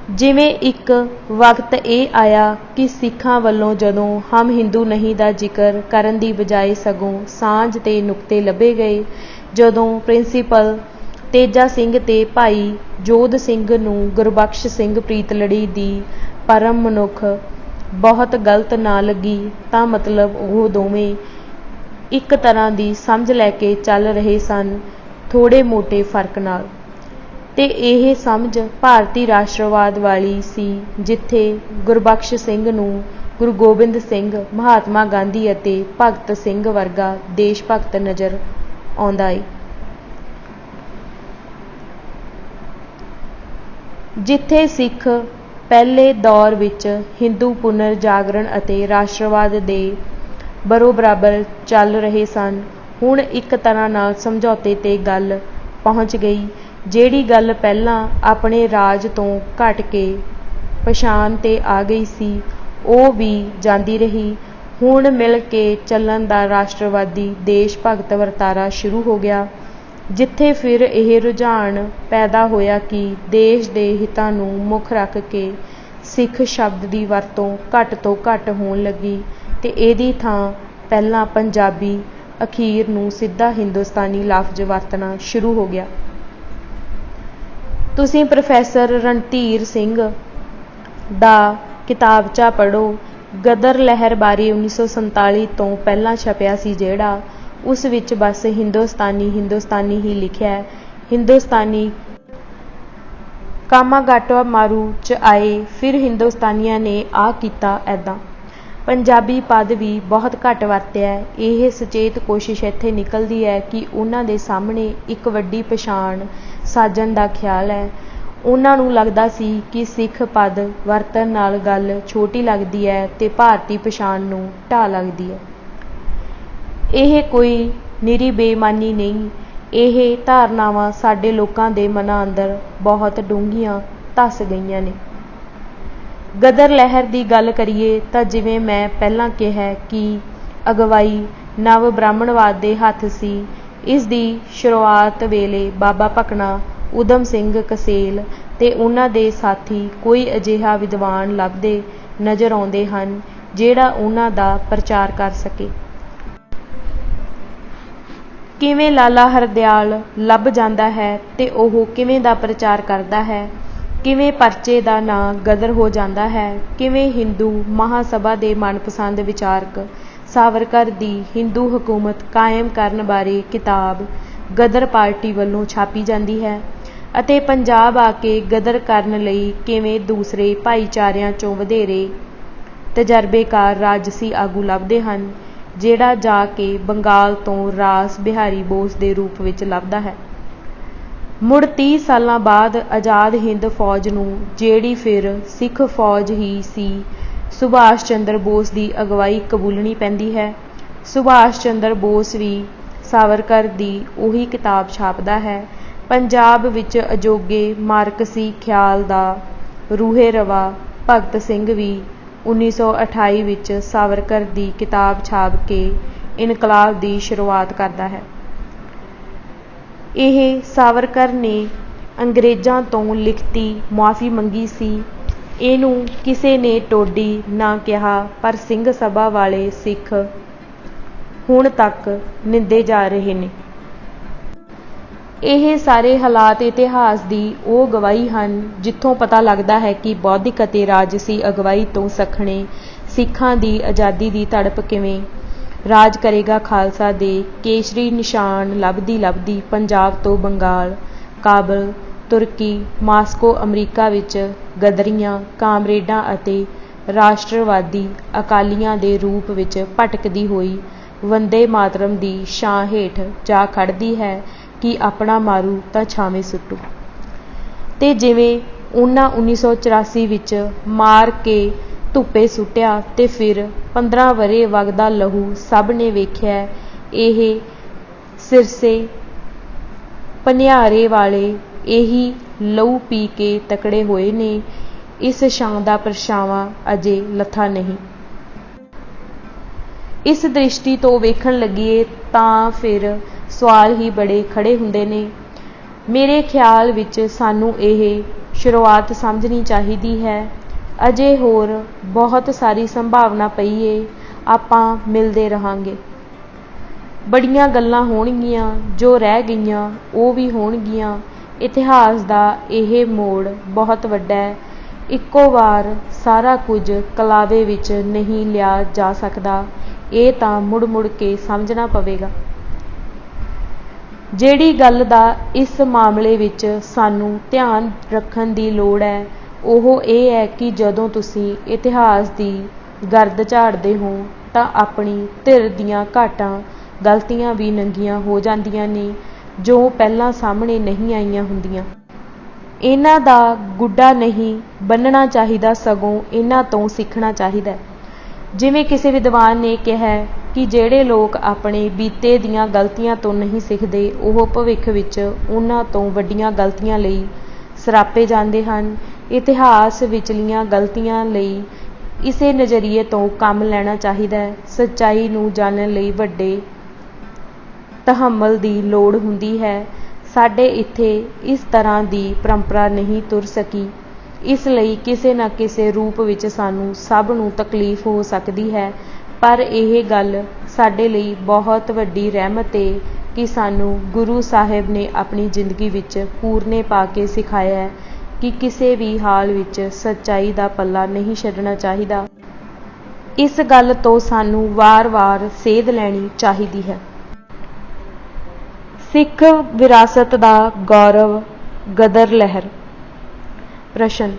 ਜਿਵੇਂ ਇੱਕ ਵਕਤ ਇਹ ਆਇਆ ਕਿ ਸਿੱਖਾਂ ਵੱਲੋਂ ਜਦੋਂ ਹਮ ਹਿੰਦੂ ਨਹੀਂ ਦਾ ਜ਼ਿਕਰ ਕਰਨ ਦੀ ਬਜਾਏ ਸਗੋਂ ਸਾਂਝ ਤੇ ਨੁਕਤੇ ਲੱਭੇ ਗਏ, ਜਦੋਂ ਪ੍ਰਿੰਸੀਪਲ ਤੇਜਾ ਸਿੰਘ ਤੇ ਭਾਈ ਜੋਧ ਸਿੰਘ ਨੂੰ ਗੁਰਬਖਸ਼ ਸਿੰਘ ਪ੍ਰੀਤਲੜੀ ਦੀ ਪਰਮ ਮਨੁੱਖ ਬਹੁਤ ਗਲਤ ਨਾ ਲੱਗੀ, ਤਾਂ ਮਤਲਬ ਉਹ ਦੋਵੇਂ ਇੱਕ ਤਰ੍ਹਾਂ ਦੀ ਸਮਝ ਲੈ ਕੇ ਚੱਲ ਰਹੇ ਸਨ, ਥੋੜ੍ਹੇ ਮੋਟੇ ਫਰਕ ਨਾਲ। ਤੇ ਇਹ ਸਮਝ ਭਾਰਤੀ ਰਾਸ਼ਟਰਵਾਦ ਵਾਲੀ ਸੀ, ਜਿੱਥੇ ਗੁਰਬਖਸ਼ ਸਿੰਘ ਨੂੰ ਗੁਰੂ ਗੋਬਿੰਦ ਸਿੰਘ, ਮਹਾਤਮਾ ਗਾਂਧੀ ਅਤੇ ਭਗਤ ਸਿੰਘ ਵਰਗਾ ਦੇਸ਼ ਭਗਤ ਨਜ਼ਰ ਆਉਂਦਾ ਏ। ਜਿੱਥੇ ਸਿੱਖ ਪਹਿਲੇ ਦੌਰ ਵਿੱਚ ਹਿੰਦੂ ਪੁਨਰ ਜਾਗਰਣ ਅਤੇ ਰਾਸ਼ਟਰਵਾਦ ਦੇ ਬਰੋ-ਬਰਾਬਰ ਚੱਲ ਰਹੇ ਸਨ, ਹੁਣ ਇੱਕ ਤਰ੍ਹਾਂ ਨਾਲ ਸਮਝੌਤੇ ਤੇ ਗੱਲ ਪਹੁੰਚ ਗਈ। ਜਿਹੜੀ ਗੱਲ ਪਹਿਲਾਂ ਆਪਣੇ ਰਾਜ ਤੋਂ ਘਟ ਕੇ ਪਛਾਣ ਤੇ ਆ ਗਈ ਸੀ, ਉਹ ਵੀ ਜਾਂਦੀ ਰਹੀ। ਹੁਣ ਮਿਲ ਕੇ ਚੱਲਣ ਦਾ ਰਾਸ਼ਟਰਵਾਦੀ ਦੇਸ਼ ਭਗਤ ਵਰਤਾਰਾ ਸ਼ੁਰੂ ਹੋ ਗਿਆ, ਜਿੱਥੇ ਫਿਰ ਇਹ ਰੁਝਾਨ ਪੈਦਾ ਹੋਇਆ ਕਿ ਦੇਸ਼ ਦੇ ਹਿੱਤਾਂ ਨੂੰ ਮੁੱਖ ਰੱਖ ਕੇ ਸਿੱਖ ਸ਼ਬਦ ਦੀ ਵਰਤੋਂ ਘੱਟ ਤੋਂ ਘੱਟ ਹੋਣ ਲੱਗੀ ਤੇ ਇਹਦੀ ਥਾਂ ਪਹਿਲਾਂ ਪੰਜਾਬੀ, ਅਖੀਰ ਨੂੰ ਸਿੱਧਾ ਹਿੰਦੁਸਤਾਨੀ ਲਫ਼ਜ਼ ਵਰਤਣਾ ਸ਼ੁਰੂ ਹੋ ਗਿਆ। ਤੁਸੀਂ ਪ੍ਰੋਫੈਸਰ ਰਣਧੀਰ ਸਿੰਘ ਦਾ ਕਿਤਾਬਚਾ ਪੜ੍ਹੋ, ਗਦਰ ਲਹਿਰ ਬਾਰੇ 1947 ਤੋਂ ਪਹਿਲਾਂ ਛਪਿਆ ਸੀ ਜਿਹੜਾ, ਉਸ ਵਿੱਚ ਬਸ ਹਿੰਦੁਸਤਾਨੀ ਹਿੰਦੁਸਤਾਨੀ ਹੀ ਲਿਖਿਆ ਹੈ। ਹਿੰਦੁਸਤਾਨੀ ਕਾਮਾਗਾਟਮਾਰੂ 'ਚ ਆਏ, ਫਿਰ ਹਿੰਦੁਸਤਾਨੀਆਂ ਨੇ ਆਹ ਕੀਤਾ ਐਦਾਂ। ਪੰਜਾਬੀ ਪਦ ਵੀ ਬਹੁਤ ਘੱਟ ਵਰਤਿਆ। ਇਹ ਸੁਚੇਤ ਕੋਸ਼ਿਸ਼ ਇੱਥੇ ਨਿਕਲਦੀ ਹੈ ਕਿ ਉਹਨਾਂ ਦੇ ਸਾਹਮਣੇ ਇੱਕ ਵੱਡੀ ਪਛਾਣ ਸਾਜਣ ਦਾ ਖਿਆਲ ਹੈ। ਉਹਨਾਂ ਨੂੰ ਲੱਗਦਾ ਸੀ ਕਿ ਸਿੱਖ ਪਦ ਵਰਤਣ ਨਾਲ ਗੱਲ ਛੋਟੀ ਲੱਗਦੀ ਹੈ ਤੇ ਭਾਰਤੀ ਪਛਾਣ ਨੂੰ ਢਾਹ ਲੱਗਦੀ ਹੈ। ਇਹ ਕੋਈ ਨਿਰੀ ਬੇਈਮਾਨੀ ਨਹੀਂ, ਇਹ ਧਾਰਨਾਵਾਂ ਸਾਡੇ ਲੋਕਾਂ ਦੇ ਮਨਾਂ ਅੰਦਰ ਬਹੁਤ ਡੂੰਘੀਆਂ ਧੱਸ ਗਈਆਂ ਨੇ। ਗਦਰ ਲਹਿਰ ਦੀ ਗੱਲ ਕਰੀਏ ਤਾਂ ਜਿਵੇਂ ਮੈਂ ਪਹਿਲਾਂ ਕਿਹਾ ਕਿ ਅਗਵਾਈ ਨਵ ਬ੍ਰਾਹਮਣਵਾਦ ਦੇ ਹੱਥ ਸੀ। ਇਸ ਦੀ ਸ਼ੁਰੂਆਤ ਵੇਲੇ ਬਾਬਾ ਭਕਨਾ, ਊਧਮ ਸਿੰਘ ਕਸੇਲ ਤੇ ਉਹਨਾਂ ਦੇ ਸਾਥੀ ਕੋਈ ਅਜਿਹਾ ਵਿਦਵਾਨ ਲੱਭਦੇ ਨਜ਼ਰ ਆਉਂਦੇ ਹਨ ਜਿਹੜਾ ਉਹਨਾਂ ਦਾ ਪ੍ਰਚਾਰ ਕਰ ਸਕੇ। ਕਿਵੇਂ ਲਾਲਾ ਹਰਦਿਆਲ ਲੱਭ ਜਾਂਦਾ ਹੈ ਤੇ ਉਹ ਕਿਵੇਂ ਦਾ ਪ੍ਰਚਾਰ ਕਰਦਾ ਹੈ, ਕਿਵੇਂ ਪਰਚੇ ਦਾ ਨਾਂ ਗਦਰ ਹੋ ਜਾਂਦਾ ਹੈ, ਕਿਵੇਂ ਹਿੰਦੂ ਮਹਾਸਭਾ ਦੇ ਮਨਪਸੰਦ ਵਿਚਾਰਕ ਸਾਵਰਕਰ ਦੀ ਹਿੰਦੂ ਹਕੂਮਤ ਕਾਇਮ ਕਰਨ ਬਾਰੇ ਕਿਤਾਬ ਗਦਰ ਪਾਰਟੀ ਵੱਲੋਂ ਛਾਪੀ ਜਾਂਦੀ ਹੈ, ਅਤੇ ਪੰਜਾਬ ਆ ਕੇ ਗਦਰ ਕਰਨ ਲਈ ਕਿਵੇਂ ਦੂਸਰੇ ਭਾਈਚਾਰਿਆਂ 'ਚੋਂ ਵਧੇਰੇ ਤਜਰਬੇਕਾਰ ਰਾਜਸੀ ਆਗੂ ਲੱਭਦੇ ਹਨ, ਜਿਹੜਾ ਜਾ ਕੇ ਬੰਗਾਲ ਤੋਂ ਰਾਸ ਬਿਹਾਰੀ ਬੋਸ ਦੇ ਰੂਪ ਵਿੱਚ ਲੱਭਦਾ ਹੈ। ਮੁੜ 30 ਸਾਲਾਂ ਬਾਅਦ ਆਜ਼ਾਦ ਹਿੰਦ ਫੌਜ ਨੂੰ, ਜਿਹੜੀ ਫਿਰ ਸਿੱਖ ਫੌਜ ਹੀ ਸੀ, ਸੁਭਾਸ਼ ਚੰਦਰ ਬੋਸ ਦੀ ਅਗਵਾਈ ਕਬੂਲਣੀ ਪੈਂਦੀ ਹੈ। ਸੁਭਾਸ਼ ਚੰਦਰ ਬੋਸ ਵੀ ਸਾਵਰਕਰ ਦੀ ਉਹੀ ਕਿਤਾਬ ਛਾਪਦਾ ਹੈ। ਪੰਜਾਬ ਵਿੱਚ ਅਜੋਗੇ ਮਾਰਕਸੀ ਖਿਆਲ ਦਾ ਰੂਹੇ ਰਵਾ ਭਗਤ ਸਿੰਘ ਵੀ 1928 ਵਿੱਚ ਸਾਵਰਕਰ ਦੀ ਕਿਤਾਬ ਛਾਪ ਕੇ ਇਨਕਲਾਬ ਦੀ ਸ਼ੁਰੂਆਤ ਕਰਦਾ ਹੈ। ਇਹ ਸਾਵਰਕਰ ਨੇ ਅੰਗਰੇਜ਼ਾਂ ਤੋਂ ਲਿਖਤੀ ਮੁਆਫ਼ੀ ਮੰਗੀ ਸੀ। ਇਹਨੂੰ ਕਿਸੇ ਨੇ ਟੋਡੀ ਨਾ ਕਿਹਾ, ਪਰ ਸਿੰਘ ਸਭਾ ਵਾਲੇ ਸਿੱਖ ਹੁਣ ਤੱਕ ਨਿੰਦੇ ਜਾ ਰਹੇ ਨੇ। ਇਹ ਸਾਰੇ ਹਾਲਾਤ ਇਤਿਹਾਸ ਦੀ ਉਹ ਗਵਾਹੀ ਹਨ ਜਿੱਥੋਂ ਪਤਾ ਲੱਗਦਾ ਹੈ ਕਿ ਬੌਧਿਕ ਅਤੇ ਰਾਜਸੀ ਅਗਵਾਈ ਤੋਂ ਸੱਖਣੇ ਸਿੱਖਾਂ ਦੀ ਆਜ਼ਾਦੀ ਦੀ ਤੜਪ ਕਿਵੇਂ ਰਾਜ ਕਰੇਗਾ। ਖਾਲਸਾ ਦੇ ਕੇਸਰੀ ਨਿਸ਼ਾਨ ਲੱਭਦੀ ਲੱਭਦੀ ਪੰਜਾਬ ਤੋਂ ਬੰਗਾਲ, ਕਾਬਲ, ਤੁਰਕੀ, ਮਾਸਕੋ, ਅਮਰੀਕਾ ਵਿੱਚ ਗਦਰੀਆਂ, ਕਾਮਰੇਡਾਂ ਅਤੇ ਰਾਸ਼ਟਰਵਾਦੀ ਅਕਾਲੀਆਂ ਦੇ ਰੂਪ ਵਿੱਚ ਭਟਕਦੀ ਹੋਈ ਵੰਦੇ ਮਾਤਰਮ ਦੀ ਛਾਂ ਹੇਠ ਜਾ ਖੜ੍ਹਦੀ ਹੈ ਕਿ ਆਪਣਾ ਮਾਰੂ ਤਾਂ ਛਾਵੇਂ ਸੁੱਟੂ। ਤੇ ਜਿਵੇਂ ਉਹਨਾਂ 1984 ਵਿੱਚ ਮਾਰ ਕੇ ਧੁੱਪੇ ਸੁੱਟਿਆ ਤੇ ਫਿਰ 15 ਵਰ੍ਹੇ ਵਗਦਾ ਲਹੂ ਸਭ ਨੇ ਵੇਖਿਆ, ਇਹ ਸਿਰਸੇ ਭਨਿਆਰੇ ਵਾਲੇ ਇਹੀ ਲਹੂ ਪੀ ਕੇ ਤਕੜੇ ਹੋਏ ਨੇ। ਇਸ ਛਾਂ ਦਾ ਪਰਛਾਵਾਂ ਅਜੇ ਲੱਥਾ ਨਹੀਂ। ਇਸ ਦ੍ਰਿਸ਼ਟੀ ਤੋਂ ਵੇਖਣ ਲੱਗੀਏ ਤਾਂ ਫਿਰ ਸਵਾਲ ਹੀ ਬੜੇ ਖੜੇ ਹੁੰਦੇ ਨੇ। ਮੇਰੇ ਖਿਆਲ ਵਿੱਚ ਸਾਨੂੰ ਇਹ ਸ਼ੁਰੂਆਤ ਸਮਝਣੀ ਚਾਹੀਦੀ ਹੈ। ਅਜੇ ਹੋਰ ਬਹੁਤ ਸਾਰੀ ਸੰਭਾਵਨਾ ਪਈ ਏ। ਆਪਾਂ ਮਿਲਦੇ ਰਹਾਂਗੇ। ਬੜੀਆਂ ਗੱਲਾਂ ਹੋਣਗੀਆਂ, ਜੋ ਰਹਿ ਗਈਆਂ ਉਹ ਵੀ ਹੋਣਗੀਆਂ। ਇਤਿਹਾਸ ਦਾ ਇਹ ਮੋੜ ਬਹੁਤ ਵੱਡਾ ਹੈ। ਇੱਕੋ ਵਾਰ ਸਾਰਾ ਕੁਝ ਕਲਾਵੇ ਵਿੱਚ ਨਹੀਂ ਲਿਆ ਜਾ ਸਕਦਾ। ਇਹ ਤਾਂ ਮੁੜ ਮੁੜ ਕੇ ਸਮਝਣਾ ਪਵੇਗਾ। ਜਿਹੜੀ ਗੱਲ ਦਾ ਇਸ ਮਾਮਲੇ ਵਿੱਚ ਸਾਨੂੰ ਧਿਆਨ ਰੱਖਣ ਦੀ ਲੋੜ ਹੈ ਉਹ ਇਹ ਹੈ ਕਿ ਜਦੋਂ ਤੁਸੀਂ ਇਤਿਹਾਸ ਦੀ ਗਰਦ ਝਾੜਦੇ ਹੋ ਤਾਂ ਆਪਣੀ ਧਿਰ ਦੀਆਂ ਘਾਟਾਂ ਗਲਤੀਆਂ ਵੀ ਨੰਗੀਆਂ ਹੋ ਜਾਂਦੀਆਂ ਨੇ ਜੋ ਪਹਿਲਾਂ ਸਾਹਮਣੇ ਨਹੀਂ ਆਈਆਂ ਹੁੰਦੀਆਂ। ਇਹਨਾਂ ਦਾ ਗੁੱਡਾ ਨਹੀਂ ਬੰਨ੍ਹਣਾ ਚਾਹੀਦਾ, ਸਗੋਂ ਇਹਨਾਂ ਤੋਂ ਸਿੱਖਣਾ ਚਾਹੀਦਾ। ਜਿਵੇਂ ਕਿਸੇ ਵਿਦਵਾਨ ਨੇ ਕਿਹਾ ਕਿ ਜਿਹੜੇ ਲੋਕ ਆਪਣੇ ਬੀਤੇ ਦੀਆਂ ਗਲਤੀਆਂ ਤੋਂ ਨਹੀਂ ਸਿੱਖਦੇ ਉਹ ਭਵਿੱਖ ਵਿੱਚ ਉਹਨਾਂ ਤੋਂ ਵੱਡੀਆਂ ਗਲਤੀਆਂ ਲਈ ਸਰਾਪੇ ਜਾਂਦੇ ਹਨ। ਇਤਿਹਾਸ ਵਿਚਲੀਆਂ ਗਲਤੀਆਂ ਲਈ ਇਸੇ ਨਜ਼ਰੀਏ ਤੋਂ ਕੰਮ ਲੈਣਾ ਚਾਹੀਦਾ ਹੈ। ਸੱਚਾਈ ਨੂੰ ਜਾਣਨ ਲਈ ਵੱਡੇ ਤਹੱਮਲ ਦੀ ਲੋੜ ਹੁੰਦੀ ਹੈ। ਸਾਡੇ ਇੱਥੇ ਇਸ ਤਰ੍ਹਾਂ ਦੀ ਪਰੰਪਰਾ ਨਹੀਂ ਤੁਰ ਸਕੀ, ਇਸ ਲਈ ਕਿਸੇ ਨਾ ਕਿਸੇ ਰੂਪ ਵਿੱਚ ਸਾਨੂੰ ਸਭ ਨੂੰ ਤਕਲੀਫ ਹੋ ਸਕਦੀ ਹੈ। ਪਰ ਇਹ ਗੱਲ ਸਾਡੇ ਲਈ ਬਹੁਤ ਵੱਡੀ ਰਹਿਮਤ ਏ ਕਿ ਸਾਨੂੰ ਗੁਰੂ ਸਾਹਿਬ ਨੇ ਆਪਣੀ ਜ਼ਿੰਦਗੀ ਵਿੱਚ ਪੂਰਨੇ ਪਾ ਕੇ ਸਿਖਾਇਆ ਹੈ ਕਿ ਕਿਸੇ ਵੀ ਹਾਲ ਵਿੱਚ ਸੱਚਾਈ ਦਾ ਪੱਲਾ ਨਹੀਂ ਛੱਡਣਾ ਚਾਹੀਦਾ। ਇਸ ਗੱਲ ਤੋਂ ਸਾਨੂੰ ਵਾਰ-ਵਾਰ ਸੇਧ ਲੈਣੀ ਚਾਹੀਦੀ ਹੈ। ਸਿੱਖ ਵਿਰਾਸਤ ਦਾ ਗੌਰਵ, ਗਦਰ ਲਹਿਰ। ਪ੍ਰਸ਼ਨ: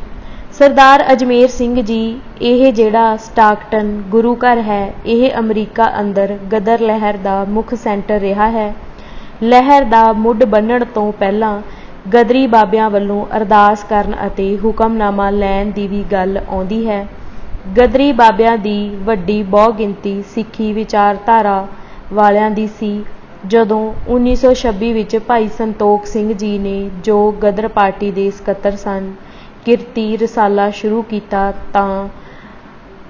ਸਰਦਾਰ ਅਜਮੇਰ ਸਿੰਘ ਜੀ, ਇਹ ਜਿਹੜਾ ਸਟਾਕਟਨ ਗੁਰੂ ਘਰ ਹੈ ਇਹ ਅਮਰੀਕਾ ਅੰਦਰ ਗਦਰ ਲਹਿਰ ਦਾ ਮੁੱਖ ਸੈਂਟਰ ਰਿਹਾ ਹੈ। ਲਹਿਰ ਦਾ ਮੁੱਢ ਬੰਨ੍ਹਣ ਤੋਂ ਪਹਿਲਾਂ ਗਦਰੀ ਬਾਬਿਆਂ ਵੱਲੋਂ ਅਰਦਾਸ ਕਰਨ ਅਤੇ ਹੁਕਮਨਾਮਾ ਲੈਣ ਦੀ ਵੀ ਗੱਲ ਆਉਂਦੀ ਹੈ। ਗਦਰੀ ਬਾਬਿਆਂ ਦੀ ਵੱਡੀ ਬਹੁਗਿਣਤੀ ਸਿੱਖੀ ਵਿਚਾਰਧਾਰਾ ਵਾਲਿਆਂ ਦੀ ਸੀ। ਜਦੋਂ 1926 ਵਿੱਚ ਭਾਈ ਸੰਤੋਖ ਸਿੰਘ ਜੀ ਨੇ, ਜੋ ਗਦਰ ਪਾਰਟੀ ਦੇ ਸਕੱਤਰ ਸਨ, ਕਿਰਤੀ ਰਸਾਲਾ ਸ਼ੁਰੂ ਕੀਤਾ ਤਾਂ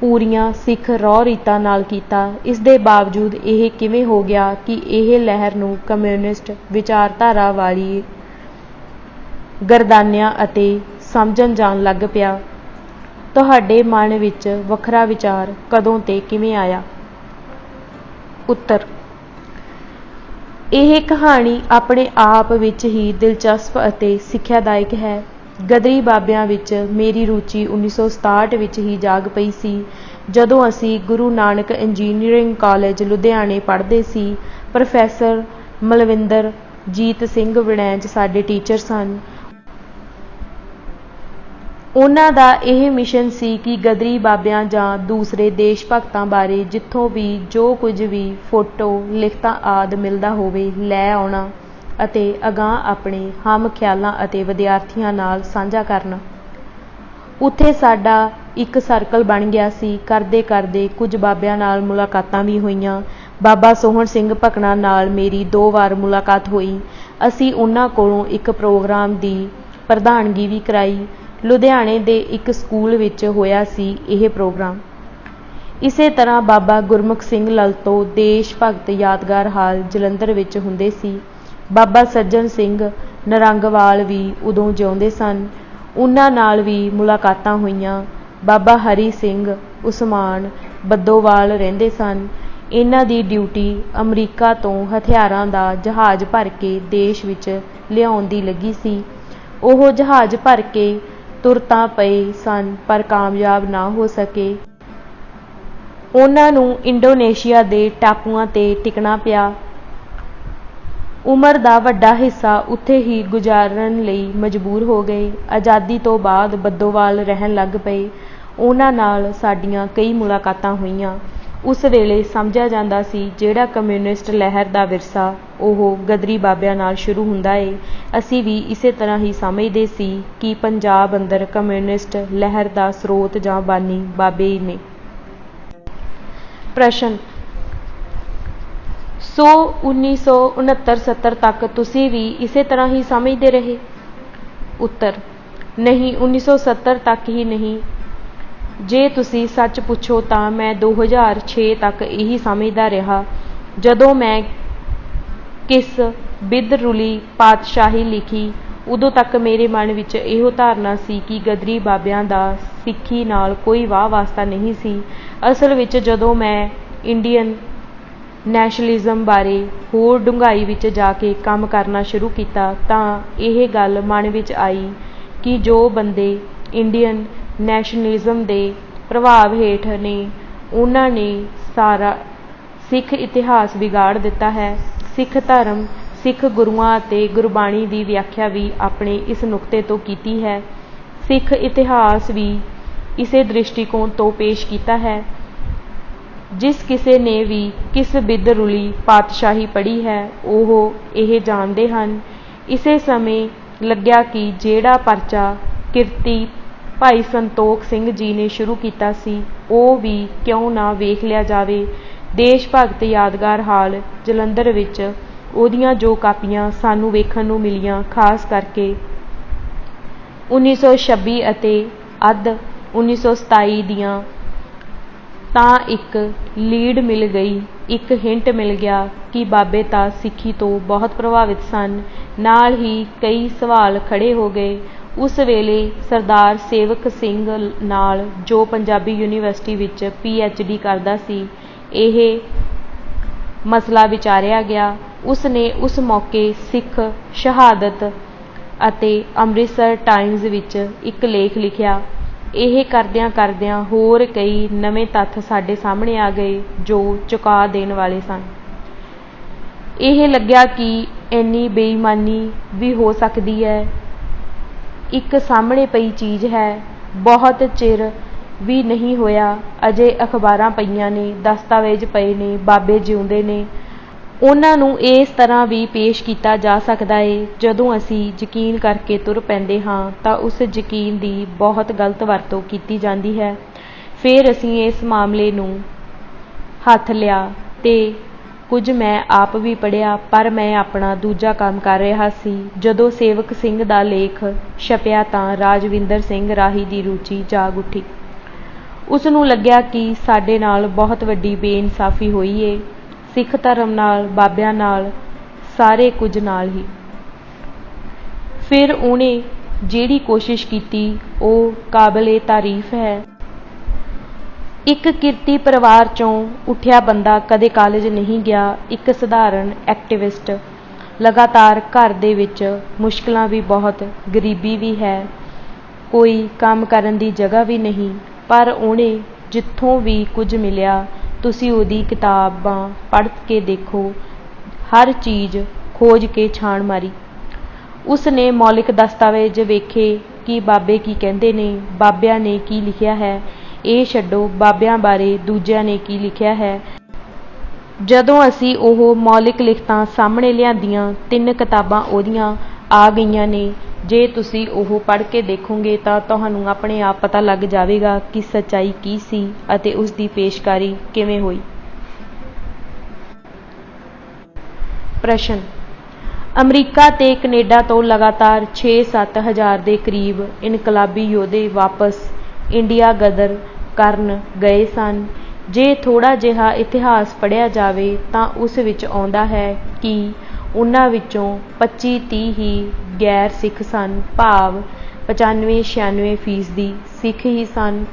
ਪੂਰੀਆਂ ਸਿੱਖ ਰਹੁ ਰੀਤਾਂ ਨਾਲ ਕੀਤਾ। ਇਸ ਦੇ ਬਾਵਜੂਦ ਇਹ ਕਿਵੇਂ ਹੋ ਗਿਆ ਕਿ ਇਹ ਲਹਿਰ ਨੂੰ ਕਮਿਊਨਿਸਟ ਵਿਚਾਰਧਾਰਾ ਵਾਲੀ ਗਰਦਾਨਿਆਂ ਅਤੇ ਸਮਝਣ ਜਾਣ ਲੱਗ ਪਿਆ? ਤੁਹਾਡੇ ਮਨ ਵਿੱਚ ਵੱਖਰਾ ਵਿਚਾਰ ਕਦੋਂ ਤੇ ਕਿਵੇਂ ਆਇਆ? ਉੱਤਰ: ਇਹ ਕਹਾਣੀ ਆਪਣੇ ਆਪ ਵਿੱਚ ਹੀ ਦਿਲਚਸਪ ਅਤੇ ਸਿੱਖਿਆਦਾਇਕ ਹੈ। ਗਦਰੀ ਬਾਬਿਆਂ ਵਿੱਚ ਮੇਰੀ ਰੁਚੀ 1967 ਵਿੱਚ ਹੀ ਜਾਗ ਪਈ ਸੀ, ਜਦੋਂ ਅਸੀਂ ਗੁਰੂ ਨਾਨਕ ਇੰਜੀਨੀਅਰਿੰਗ ਕਾਲਜ ਲੁਧਿਆਣੇ ਪੜ੍ਹਦੇ ਸੀ। ਪ੍ਰੋਫੈਸਰ ਮਲਵਿੰਦਰ ਜੀਤ ਸਿੰਘ ਵੜੈਚ ਸਾਡੇ ਟੀਚਰ ਸਨ। ਉਹਨਾਂ ਦਾ ਇਹ ਮਿਸ਼ਨ ਸੀ ਕਿ ਗਦਰੀ ਬਾਬਿਆਂ ਜਾਂ ਦੂਸਰੇ ਦੇਸ਼ ਭਗਤਾਂ ਬਾਰੇ ਜਿੱਥੋਂ ਵੀ ਜੋ ਕੁਝ ਵੀ ਫੋਟੋ, ਲਿਖਤਾਂ ਆਦਿ ਮਿਲਦਾ ਹੋਵੇ ਲੈ ਆਉਣਾ ਅਤੇ ਅਗਾਂਹ ਆਪਣੇ ਹਮ ਖਿਆਲਾਂ ਅਤੇ ਵਿਦਿਆਰਥੀਆਂ ਨਾਲ ਸਾਂਝਾ ਕਰਨਾ। ਉੱਥੇ ਸਾਡਾ ਇੱਕ ਸਰਕਲ ਬਣ ਗਿਆ ਸੀ। ਕਰਦੇ ਕਰਦੇ ਕੁਝ ਬਾਬਿਆਂ ਨਾਲ ਮੁਲਾਕਾਤਾਂ ਵੀ ਹੋਈਆਂ। ਬਾਬਾ ਸੋਹਣ ਸਿੰਘ ਭਕਨਾ ਨਾਲ ਮੇਰੀ 2 ਵਾਰ ਮੁਲਾਕਾਤ ਹੋਈ। ਅਸੀਂ ਉਹਨਾਂ ਕੋਲੋਂ ਇੱਕ ਪ੍ਰੋਗਰਾਮ ਦੀ ਪ੍ਰਧਾਨਗੀ ਵੀ ਕਰਾਈ। ਲੁਧਿਆਣੇ ਦੇ ਇੱਕ ਸਕੂਲ ਵਿੱਚ ਹੋਇਆ ਸੀ ਇਹ ਪ੍ਰੋਗਰਾਮ। ਇਸੇ ਤਰ੍ਹਾਂ ਬਾਬਾ ਗੁਰਮੁਖ ਸਿੰਘ ਲਲਤੋਂ ਦੇਸ਼ ਭਗਤ ਯਾਦਗਾਰ ਹਾਲ ਜਲੰਧਰ ਵਿੱਚ ਹੁੰਦੇ ਸੀ। ਬਾਬਾ ਸੱਜਣ ਸਿੰਘ ਨਰੰਗਵਾਲ ਵੀ ਉਦੋਂ ਜਿਉਂਦੇ ਸਨ, ਉਹਨਾਂ ਨਾਲ ਵੀ ਮੁਲਾਕਾਤਾਂ ਹੋਈਆਂ। ਬਾਬਾ ਹਰੀ ਸਿੰਘ ਉਸਮਾਨ ਬੱਦੋਵਾਲ ਰਹਿੰਦੇ ਸਨ। ਇਹਨਾਂ ਦੀ ਡਿਊਟੀ ਅਮਰੀਕਾ ਤੋਂ ਹਥਿਆਰਾਂ ਦਾ ਜਹਾਜ਼ ਭਰ ਕੇ ਦੇਸ਼ ਵਿੱਚ ਲਿਆਉਣ ਦੀ ਲੱਗੀ ਸੀ। ਉਹ ਜਹਾਜ਼ ਭਰ ਕੇ ਤੁਰ ਤਾਂ ਪਏ ਸਨ ਪਰ ਕਾਮਯਾਬ ਨਾ ਹੋ ਸਕੇ। ਉਹਨਾਂ ਨੂੰ ਇੰਡੋਨੇਸ਼ੀਆ ਦੇ ਟਾਪੂਆਂ 'ਤੇ ਟਿਕਣਾ ਪਿਆ। ਉਮਰ ਦਾ ਵੱਡਾ ਹਿੱਸਾ ਉੱਥੇ ਹੀ ਗੁਜ਼ਾਰਨ ਲਈ ਮਜਬੂਰ ਹੋ ਗਏ। ਆਜ਼ਾਦੀ ਤੋਂ ਬਾਅਦ ਬੱਦੋਵਾਲ ਰਹਿਣ ਲੱਗ ਪਏ। ਉਹਨਾਂ ਨਾਲ ਸਾਡੀਆਂ ਕਈ ਮੁਲਾਕਾਤਾਂ ਹੋਈਆਂ। ਉਸ ਵੇਲੇ ਸਮਝਿਆ ਜਾਂਦਾ ਸੀ ਜਿਹੜਾ ਕਮਿਊਨਿਸਟ ਲਹਿਰ ਦਾ ਵਿਰਸਾ ਉਹ ਗਦਰੀ ਬਾਬਿਆਂ ਨਾਲ ਸ਼ੁਰੂ ਹੁੰਦਾ ਏ। ਅਸੀਂ ਵੀ ਇਸੇ ਤਰ੍ਹਾਂ ਹੀ ਸਮਝਦੇ ਸੀ ਕਿ ਪੰਜਾਬ ਅੰਦਰ ਕਮਿਊਨਿਸਟ ਲਹਿਰ ਦਾ ਸਰੋਤ ਜਾਂ ਬਾਨੀ ਬਾਬੇ ਨੇ। ਪ੍ਰਸ਼ਨ: ਸੋ 1969-70 ਤੱਕ ਤੁਸੀਂ ਵੀ ਇਸੇ ਤਰ੍ਹਾਂ ਹੀ ਸਮਝਦੇ ਰਹੇ? ਉੱਤਰ: ਨਹੀਂ, 1970 ਤੱਕ ਹੀ ਨਹੀਂ। ਜੇ ਤੁਸੀਂ ਸੱਚ ਪੁੱਛੋ ਤਾਂ ਮੈਂ 2006 ਤੱਕ ਇਹੀ ਸਮਝਦਾ ਰਿਹਾ। ਜਦੋਂ ਮੈਂ ਕਿਸ ਬਿਦਰੁਲੀ ਪਾਤਸ਼ਾਹੀ ਲਿਖੀ ਉਦੋਂ ਤੱਕ ਮੇਰੇ ਮਨ ਵਿੱਚ ਇਹੋ ਧਾਰਨਾ ਸੀ ਕਿ ਗਦਰੀ ਬਾਬਿਆਂ ਦਾ ਸਿੱਖੀ ਨਾਲ ਕੋਈ ਵਾਹ ਵਾਸਤਾ ਨਹੀਂ ਸੀ। ਅਸਲ ਵਿੱਚ ਜਦੋਂ ਮੈਂ ਇੰਡੀਅਨ ਨੈਸ਼ਨਲਿਜ਼ਮ ਬਾਰੇ ਹੋਰ ਡੂੰਘਾਈ ਵਿੱਚ ਜਾ ਕੇ ਕੰਮ ਕਰਨਾ ਸ਼ੁਰੂ ਕੀਤਾ ਤਾਂ ਇਹ ਗੱਲ ਮਨ ਵਿੱਚ ਆਈ ਕਿ ਜੋ ਬੰਦੇ ਇੰਡੀਅਨ ਨੈਸ਼ਨਲਿਜ਼ਮ ਦੇ ਪ੍ਰਭਾਵ ਹੇਠ ਨੇ ਉਹਨਾਂ ਨੇ ਸਾਰਾ ਸਿੱਖ ਇਤਿਹਾਸ ਵਿਗਾੜ ਦਿੱਤਾ ਹੈ। ਸਿੱਖ ਧਰਮ, ਸਿੱਖ ਗੁਰੂਆਂ ਅਤੇ ਗੁਰਬਾਣੀ ਦੀ ਵਿਆਖਿਆ ਵੀ ਆਪਣੇ ਇਸ ਨੁਕਤੇ ਤੋਂ ਕੀਤੀ ਹੈ। ਸਿੱਖ ਇਤਿਹਾਸ ਵੀ ਇਸੇ ਦ੍ਰਿਸ਼ਟੀਕੋਣ ਤੋਂ ਪੇਸ਼ ਕੀਤਾ ਹੈ। ਜਿਸ ਕਿਸੇ ਨੇ ਵੀ ਕਿਸ ਬਿਦਰੁਲੀ ਪਾਤਸ਼ਾਹੀ ਪੜ੍ਹੀ ਹੈ ਉਹ ਇਹ ਜਾਣਦੇ ਹਨ। ਇਸੇ ਸਮੇਂ ਲੱਗਿਆ ਕਿ ਜਿਹੜਾ ਪਰਚਾ ਕਿਰਤੀ ਭਾਈ ਸੰਤੋਖ ਸਿੰਘ ਜੀ ਨੇ ਸ਼ੁਰੂ ਕੀਤਾ ਸੀ ਉਹ ਵੀ ਕਿਉਂ ਨਾ ਵੇਖ ਲਿਆ ਜਾਵੇ। ਦੇਸ਼ ਭਗਤ ਯਾਦਗਾਰ ਹਾਲ ਜਲੰਧਰ ਵਿੱਚ ਉਹਦੀਆਂ ਜੋ ਕਾਪੀਆਂ ਸਾਨੂੰ ਵੇਖਣ ਨੂੰ ਮਿਲੀਆਂ, ਖਾਸ ਕਰਕੇ 1926 ਅਤੇ ਅੱਧ 1927 ਦੀਆਂ, ਤਾਂ ਇੱਕ ਲੀਡ ਮਿਲ ਗਈ, ਇੱਕ ਹਿੰਟ ਮਿਲ ਗਿਆ ਕਿ ਬਾਬੇ ਤਾਂ ਸਿੱਖੀ ਤੋਂ ਬਹੁਤ ਪ੍ਰਭਾਵਿਤ ਸਨ। ਨਾਲ ਹੀ ਕਈ ਸਵਾਲ ਖੜ੍ਹੇ ਹੋ ਗਏ। ਉਸ ਵੇਲੇ ਸਰਦਾਰ ਸੇਵਕ ਸਿੰਘ ਨਾਲ ਜੋ ਪੰਜਾਬੀ ਯੂਨੀਵਰਸਿਟੀ ਵਿੱਚ PhD ਕਰਦਾ ਸੀ, ਇਹ ਮਸਲਾ ਵਿਚਾਰਿਆ ਗਿਆ। ਉਸ ਨੇ ਉਸ ਮੌਕੇ ਸਿੱਖ ਸ਼ਹਾਦਤ ਅਤੇ ਅੰਮ੍ਰਿਤਸਰ ਟਾਈਮਜ਼ ਵਿੱਚ ਇੱਕ ਲੇਖ ਲਿਖਿਆ। ਇਹ ਕਰਦਿਆਂ ਕਰਦਿਆਂ ਹੋਰ ਕਈ ਨਵੇਂ ਤੱਥ ਸਾਡੇ ਸਾਹਮਣੇ ਆ ਗਏ ਜੋ ਚੁਕਾ ਦੇਣ ਵਾਲੇ ਸਨ। ਇਹ ਲੱਗਿਆ ਕਿ ਇੰਨੀ ਬੇਈਮਾਨੀ ਵੀ ਹੋ ਸਕਦੀ ਹੈ। ਇੱਕ ਸਾਹਮਣੇ ਪਈ ਚੀਜ਼ ਹੈ। ਬਹੁਤ ਚਿਰ ਵੀ ਨਹੀਂ ਹੋਇਆ, ਅਜੇ ਅਖਬਾਰਾਂ ਪਈਆਂ ਨੇ, ਦਸਤਾਵੇਜ਼ ਪਏ ਨੇ, ਬਾਬੇ ਜਿਉਂਦੇ ਨੇ। ਉਹਨਾਂ ਨੂੰ ਇਸ ਤਰ੍ਹਾਂ ਵੀ ਪੇਸ਼ ਕੀਤਾ ਜਾ ਸਕਦਾ ਏ। ਜਦੋਂ ਅਸੀਂ ਯਕੀਨ ਕਰਕੇ ਤੁਰ ਪੈਂਦੇ ਹਾਂ ਤਾਂ ਉਸ ਯਕੀਨ ਦੀ ਬਹੁਤ ਗਲਤ ਵਰਤੋਂ ਕੀਤੀ ਜਾਂਦੀ ਹੈ। ਫਿਰ ਅਸੀਂ ਇਸ ਮਾਮਲੇ ਨੂੰ ਹੱਥ ਲਿਆ ਤੇ ਕੁਝ ਮੈਂ ਆਪ ਵੀ ਪੜ੍ਹਿਆ, ਪਰ ਮੈਂ ਆਪਣਾ ਦੂਜਾ ਕੰਮ ਕਰ ਰਿਹਾ ਸੀ। ਜਦੋਂ ਸੇਵਕ ਸਿੰਘ ਦਾ ਲੇਖ ਛਪਿਆ ਤਾਂ ਰਾਜਵਿੰਦਰ ਸਿੰਘ ਰਾਹੀ ਦੀ ਰੁਚੀ ਜਾਗ ਉੱਠੀ। ਉਸ ਨੂੰ ਲੱਗਿਆ ਕਿ ਸਾਡੇ ਨਾਲ ਬਹੁਤ ਵੱਡੀ ਬੇਇਨਸਾਫੀ ਹੋਈ ਏ। ਸਿੱਖ ਧਰਮ ਨਾਲ, ਬਾਬਿਆਂ ਨਾਲ, ਸਾਰੇ ਕੁਝ ਨਾਲ ਹੀ। ਫਿਰ ਉਹਨੇ ਜਿਹੜੀ ਕੋਸ਼ਿਸ਼ ਕੀਤੀ ਉਹ ਕਾਬਲੇ ਤਾਰੀਫ ਹੈ। ਇੱਕ ਕਿਰਤੀ ਪਰਿਵਾਰ ਚੋਂ ਉੱਠਿਆ ਬੰਦਾ ਕਦੇ ਕਾਲਜ ਨਹੀਂ ਗਿਆ। ਇੱਕ ਸਧਾਰਨ ਐਕਟਿਵਿਸਟ। ਲਗਾਤਾਰ ਘਰ ਦੇ ਵਿੱਚ ਮੁਸ਼ਕਲਾਂ ਵੀ ਬਹੁਤ, ਗਰੀਬੀ ਵੀ ਹੈ, ਕੋਈ ਕੰਮ ਕਰਨ ਦੀ ਜਗ੍ਹਾ ਵੀ ਨਹੀਂ। ਪਰ ਉਹਨੇ ਜਿੱਥੋਂ ਵੀ ਕੁਝ ਮਿਲਿਆ, ਤੁਸੀਂ ਉਹਦੀ ਕਿਤਾਬਾਂ ਪੜ੍ਹ ਕੇ ਦੇਖੋ, ਹਰ ਚੀਜ਼ ਖੋਜ ਕੇ ਛਾਣ ਮਾਰੀ। ਉਸ ਨੇ ਮੌਲਿਕ ਦਸਤਾਵੇਜ਼ ਵੇਖੇ ਕਿ ਬਾਬੇ ਕੀ ਕਹਿੰਦੇ ਨੇ, ਬਾਬਿਆਂ ਨੇ ਕੀ ਲਿਖਿਆ ਹੈ। ਇਹ ਛੱਡੋ, ਬਾਬਿਆਂ ਬਾਰੇ ਦੂਜਿਆਂ ਨੇ ਕੀ ਲਿਖਿਆ ਹੈ। ਜਦੋਂ ਅਸੀਂ ਉਹ ਮੌਲਿਕ ਲਿਖਤਾਂ ਸਾਹਮਣੇ ਲਿਆਂਦੀਆਂ, 3 ਕਿਤਾਬਾਂ ਉਹਦੀਆਂ ਆ ਗਈਆਂ ਨੇ। ਜੇ ਤੁਸੀਂ ਉਹ ਪੜ੍ਹ ਕੇ ਦੇਖੋਗੇ ਤਾਂ ਤੁਹਾਨੂੰ ਆਪਣੇ ਆਪ ਪਤਾ ਲੱਗ ਜਾਵੇਗਾ ਕਿ ਸੱਚਾਈ ਕੀ ਸੀ ਅਤੇ ਉਸ ਦੀ ਪੇਸ਼ਕਾਰੀ ਕਿਵੇਂ ਹੋਈ। ਪ੍ਰਸ਼ਨ: ਅਮਰੀਕਾ ਤੇ ਕੈਨੇਡਾ ਤੋਂ ਲਗਾਤਾਰ 6-7 ਹਜ਼ਾਰ ਦੇ ਕਰੀਬ ਇਨਕਲਾਬੀ ਯੋਧੇ ਵਾਪਸ ਇੰਡੀਆ ਗਦਰ ਕਰਨ ਗਏ ਸਨ। ਜੇ ਥੋੜ੍ਹਾ ਜਿਹਾ ਇਤਿਹਾਸ ਪੜ੍ਹਿਆ ਜਾਵੇ ਤਾਂ ਉਸ ਵਿੱਚ ਆਉਂਦਾ ਹੈ ਕਿ ਉਹਨਾਂ ਵਿੱਚੋਂ 25-30 ਹੀ ਗੈਰ ਸਿੱਖ ਸਨ, ਭਾਵ 95-96% ਸਿੱਖ ਹੀ ਸਨ।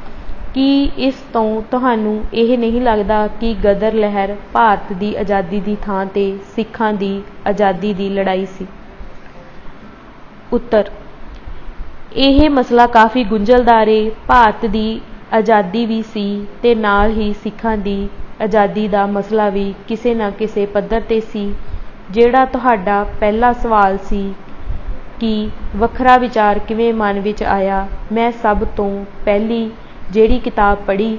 ਕੀ ਇਸ ਤੋਂ ਤੁਹਾਨੂੰ ਇਹ ਨਹੀਂ ਲੱਗਦਾ ਕਿ ਗਦਰ ਲਹਿਰ ਭਾਰਤ ਦੀ ਆਜ਼ਾਦੀ ਦੀ ਥਾਂ 'ਤੇ ਸਿੱਖਾਂ ਦੀ ਆਜ਼ਾਦੀ ਦੀ ਲੜਾਈ ਸੀ? ਉੱਤਰ, ਇਹ ਮਸਲਾ ਕਾਫੀ ਗੁੰਝਲਦਾਰ ਏ। ਭਾਰਤ ਦੀ ਆਜ਼ਾਦੀ ਵੀ ਸੀ ਤੇ ਨਾਲ ਹੀ ਸਿੱਖਾਂ ਦੀ ਆਜ਼ਾਦੀ ਦਾ ਮਸਲਾ ਵੀ ਕਿਸੇ ਨਾ ਕਿਸੇ ਪੱਧਰ 'ਤੇ ਸੀ। ਜਿਹੜਾ ਤੁਹਾਡਾ ਪਹਿਲਾ ਸਵਾਲ ਸੀ ਕਿ ਵੱਖਰਾ ਵਿਚਾਰ ਕਿਵੇਂ ਮਨ ਵਿੱਚ ਆਇਆ, ਮੈਂ ਸਭ ਤੋਂ ਪਹਿਲੀ ਜਿਹੜੀ ਕਿਤਾਬ ਪੜ੍ਹੀ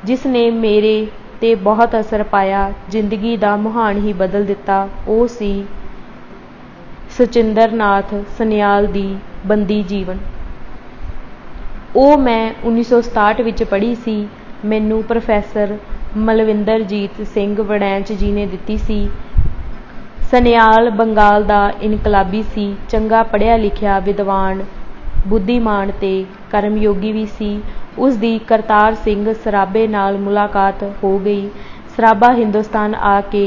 ਜਿਸ ਨੇ ਮੇਰੇ 'ਤੇ ਬਹੁਤ ਅਸਰ ਪਾਇਆ, ਜ਼ਿੰਦਗੀ ਦਾ ਮੁਹਾਨ ਹੀ ਬਦਲ ਦਿੱਤਾ, ਉਹ ਸੀ ਸਚਿੰਦਰ ਨਾਥ ਸਨਿਆਲ ਦੀ ਬੰਦੀ ਜੀਵਨ। ਉਹ ਮੈਂ 1967 ਵਿੱਚ ਪੜ੍ਹੀ ਸੀ। ਮੈਨੂੰ ਪ੍ਰੋਫੈਸਰ ਮਲਵਿੰਦਰਜੀਤ ਸਿੰਘ ਵੜੈਚ ਜੀ ਨੇ ਦਿੱਤੀ ਸੀ। ਸਨਿਆਲ ਬੰਗਾਲ ਦਾ ਇਨਕਲਾਬੀ ਸੀ, ਚੰਗਾ ਪੜ੍ਹਿਆ ਲਿਖਿਆ ਵਿਦਵਾਨ, ਬੁੱਧੀਮਾਨ ਤੇ ਕਰਮਯੋਗੀ ਵੀ ਸੀ। ਉਸ ਦੀ ਕਰਤਾਰ ਸਿੰਘ ਸਰਾਭੇ ਨਾਲ ਮੁਲਾਕਾਤ ਹੋ ਗਈ। ਸਰਾਭਾ ਹਿੰਦੁਸਤਾਨ ਆ ਕੇ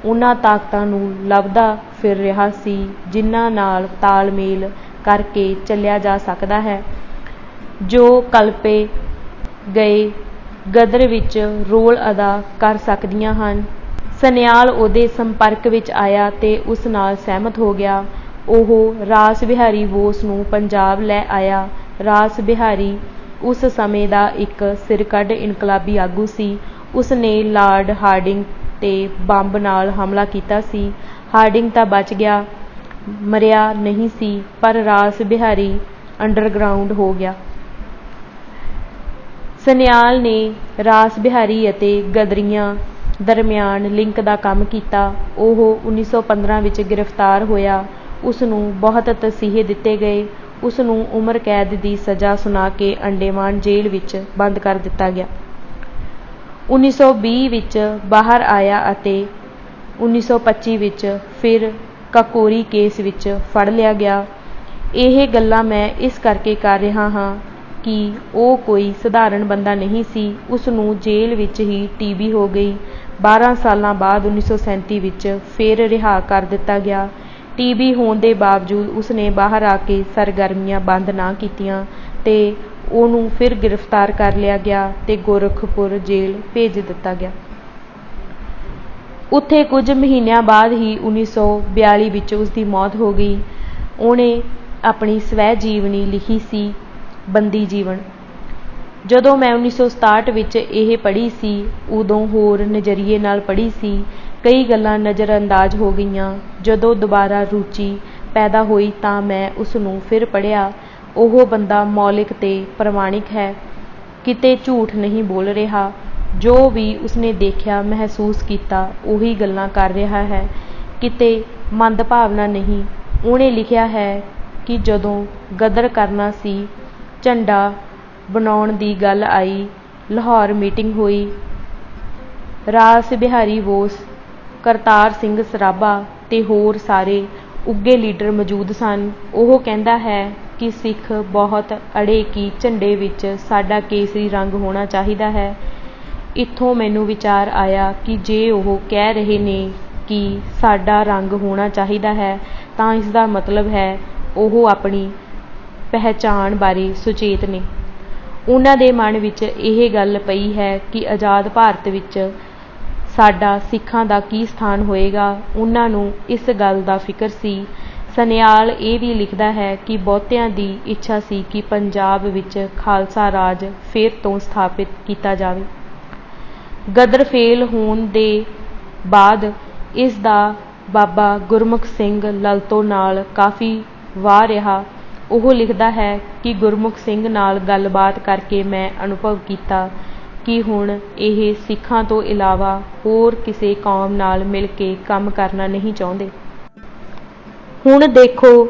ਉਹਨਾਂ ਤਾਕਤਾਂ ਨੂੰ ਲੱਭਦਾ ਫਿਰ ਰਿਹਾ ਸੀ ਜਿਨ੍ਹਾਂ ਨਾਲ ਤਾਲਮੇਲ ਕਰਕੇ ਚੱਲਿਆ ਜਾ ਸਕਦਾ ਹੈ, ਜੋ ਕਲਪੇ ਗਏ ਗਦਰ ਵਿੱਚ ਰੋਲ ਅਦਾ ਕਰ ਸਕਦੀਆਂ ਹਨ। ਸਨਿਆਲ ਉਹਦੇ ਸੰਪਰਕ ਵਿੱਚ ਆਇਆ ਤੇ ਉਸ ਨਾਲ ਸਹਿਮਤ ਹੋ ਗਿਆ। ਉਹ ਰਾਸ ਬਿਹਾਰੀ ਬੋਸ ਨੂੰ ਪੰਜਾਬ ਲੈ ਆਇਆ। ਰਾਸ ਬਿਹਾਰੀ ਉਸ ਸਮੇਂ ਦਾ ਇੱਕ ਸਿਰਕੱਢ ਇਨਕਲਾਬੀ ਆਗੂ ਸੀ। ਉਸ ਨੇ ਲਾਰਡ ਹਾਰਡਿੰਗ ਤੇ ਬੰਬ ਨਾਲ ਹਮਲਾ ਕੀਤਾ ਸੀ। ਹਾਰਡਿੰਗ ਤਾਂ ਬਚ ਗਿਆ, ਮਰਿਆ ਨਹੀਂ ਸੀ, ਪਰ ਰਾਸ ਬਿਹਾਰੀ ਅੰਡਰਗਰਾਉਂਡ ਹੋ ਗਿਆ। ਸਨਿਆਲ ਨੇ ਰਾਸ ਬਿਹਾਰੀ ਅਤੇ ਗਦਰੀਆਂ ਦਰਮਿਆਨ ਲਿੰਕ ਦਾ ਕੰਮ ਕੀਤਾ। ਉਹ 1915 ਵਿੱਚ ਗ੍ਰਿਫਤਾਰ ਹੋਇਆ। ਉਸ ਨੂੰ ਬਹੁਤ ਤਸੀਹੇ ਦਿੱਤੇ ਗਏ। ਉਸ ਨੂੰ ਉਮਰ ਕੈਦ ਦੀ ਸਜ਼ਾ ਸੁਣਾ ਕੇ ਅੰਡੇਮਾਨ ਜੇਲ੍ਹ ਵਿੱਚ ਬੰਦ ਕਰ ਦਿੱਤਾ ਗਿਆ। 1920 ਵਿੱਚ ਬਾਹਰ ਆਇਆ ਅਤੇ 1925 ਵਿੱਚ ਫਿਰ ਕਾਕੋਰੀ ਕੇਸ ਵਿੱਚ ਫੜ ਲਿਆ ਗਿਆ। ਇਹ ਗੱਲਾਂ ਮੈਂ ਇਸ ਕਰਕੇ ਕਰ ਰਿਹਾ ਹਾਂ ਕਿ ਉਹ ਕੋਈ ਸਧਾਰਨ ਬੰਦਾ ਨਹੀਂ ਸੀ। ਉਸ ਨੂੰ ਜੇਲ੍ਹ ਵਿੱਚ ਹੀ TB ਹੋ ਗਈ। 12 ਸਾਲਾਂ ਬਾਅਦ 1937 ਵਿੱਚ ਫਿਰ ਰਿਹਾ ਕਰ ਦਿੱਤਾ ਗਿਆ। TB ਹੋਣ ਦੇ ਬਾਵਜੂਦ ਉਸ ਨੇ ਬਾਹਰ ਆ ਕੇ ਸਰਗਰਮੀਆਂ ਬੰਦ ਨਾ ਕੀਤੀਆਂ ਤੇ ਉਹਨੂੰ ਫਿਰ ਗ੍ਰਿਫਤਾਰ ਕਰ ਲਿਆ ਗਿਆ ਤੇ ਗੋਰਖਪੁਰ ਜੇਲ੍ਹ ਭੇਜ ਦਿੱਤਾ ਗਿਆ। ਉੱਥੇ ਕੁਝ ਮਹੀਨਿਆਂ ਬਾਅਦ ਹੀ 1942 ਵਿੱਚ ਉਸ ਦੀ ਮੌਤ ਹੋ ਗਈ। ਉਹਨੇ ਆਪਣੀ ਸਵੈ ਜੀਵਨੀ ਲਿਖੀ ਸੀ, ਬੰਦੀ ਜੀਵਨ। ਜਦੋਂ ਮੈਂ 1967 ਵਿੱਚ ਇਹ ਪੜ੍ਹੀ ਸੀ, ਉਦੋਂ ਹੋਰ ਨਜ਼ਰੀਏ ਨਾਲ ਪੜ੍ਹੀ ਸੀ। ਕਈ ਗੱਲਾਂ ਨਜ਼ਰਅੰਦਾਜ਼ ਹੋ ਗਈਆਂ। ਜਦੋਂ ਦੁਬਾਰਾ ਰੁਚੀ ਪੈਦਾ ਹੋਈ ਤਾਂ ਮੈਂ ਉਸ ਨੂੰ ਫਿਰ ਪੜ੍ਹਿਆ। ਉਹ ਬੰਦਾ ਮੌਲਿਕ ਤੇ ਪ੍ਰਮਾਣਿਕ ਹੈ, ਕਿਤੇ ਝੂਠ ਨਹੀਂ ਬੋਲ ਰਿਹਾ। ਜੋ ਵੀ ਉਸਨੇ ਦੇਖਿਆ ਮਹਿਸੂਸ ਕੀਤਾ ਉਹੀ ਗੱਲਾਂ ਕਰ ਰਿਹਾ ਹੈ, ਕਿਤੇ ਮੰਦਭਾਵਨਾ ਨਹੀਂ। ਉਹਨੇ ਲਿਖਿਆ ਹੈ ਕਿ ਜਦੋਂ ਗਦਰ ਕਰਨਾ ਸੀ, ਝੰਡਾ ਬਣਾਉਣ ਦੀ ਗੱਲ ਆਈ, ਲਾਹੌਰ ਮੀਟਿੰਗ ਹੋਈ, ਰਾਸ ਬਿਹਾਰੀ ਬੋਸ, ਕਰਤਾਰ ਸਿੰਘ ਸਰਾਭਾ ਤੇ ਹੋਰ ਸਾਰੇ ਉੱਘੇ ਲੀਡਰ ਮੌਜੂਦ ਸਨ। ਉਹ ਕਹਿੰਦਾ ਹੈ ਕਿ ਸਿੱਖ ਬਹੁਤ ਅੜੇ ਕਿ ਝੰਡੇ ਵਿੱਚ ਸਾਡਾ ਕੇਸਰੀ ਰੰਗ ਹੋਣਾ ਚਾਹੀਦਾ ਹੈ। ਇੱਥੋਂ ਮੈਨੂੰ ਵਿਚਾਰ ਆਇਆ ਕਿ ਜੇ ਉਹ ਕਹਿ ਰਹੇ ਨੇ ਕਿ ਸਾਡਾ ਰੰਗ ਹੋਣਾ ਚਾਹੀਦਾ ਹੈ ਤਾਂ ਇਸ ਦਾ ਮਤਲਬ ਹੈ ਉਹ ਆਪਣੀ ਪਹਿਚਾਣ ਬਾਰੇ ਸੁਚੇਤ ਨੇ। ਉਹਨਾਂ ਦੇ ਮਨ ਵਿੱਚ ਇਹ ਗੱਲ ਪਈ ਹੈ ਕਿ ਆਜ਼ਾਦ ਭਾਰਤ ਵਿੱਚ ਸਾਡਾ ਸਿੱਖਾਂ ਦਾ ਕੀ ਸਥਾਨ ਹੋਏਗਾ। ਉਹਨਾਂ ਨੂੰ ਇਸ ਗੱਲ ਦਾ ਫਿਕਰ ਸੀ। ਸਨਿਆਲ ਇਹ ਵੀ ਲਿਖਦਾ ਹੈ ਕਿ ਬਹੁਤਿਆਂ ਦੀ ਇੱਛਾ ਸੀ ਕਿ ਪੰਜਾਬ ਵਿੱਚ ਖਾਲਸਾ ਰਾਜ ਫਿਰ ਤੋਂ ਸਥਾਪਿਤ ਕੀਤਾ ਜਾਵੇ। ਗਦਰ ਫੇਲ ਹੋਣ ਦੇ ਬਾਅਦ ਇਸ ਦਾ ਬਾਬਾ ਗੁਰਮੁਖ ਸਿੰਘ ਲਲਤੋਂ ਨਾਲ ਕਾਫੀ ਵਾਹ ਰਿਹਾ। ਉਹ ਲਿਖਦਾ ਹੈ ਕਿ ਗੁਰਮੁਖ ਸਿੰਘ ਨਾਲ ਗੱਲਬਾਤ ਕਰਕੇ ਮੈਂ ਅਨੁਭਵ ਕੀਤਾ ਕਿ ਹੁਣ ਇਹ ਸਿੱਖਾਂ ਤੋਂ ਇਲਾਵਾ ਹੋਰ ਕਿਸੇ ਕੌਮ ਨਾਲ ਮਿਲ ਕੇ ਕੰਮ ਕਰਨਾ ਨਹੀਂ ਚਾਹੁੰਦੇ। ਹੁਣ ਦੇਖੋ,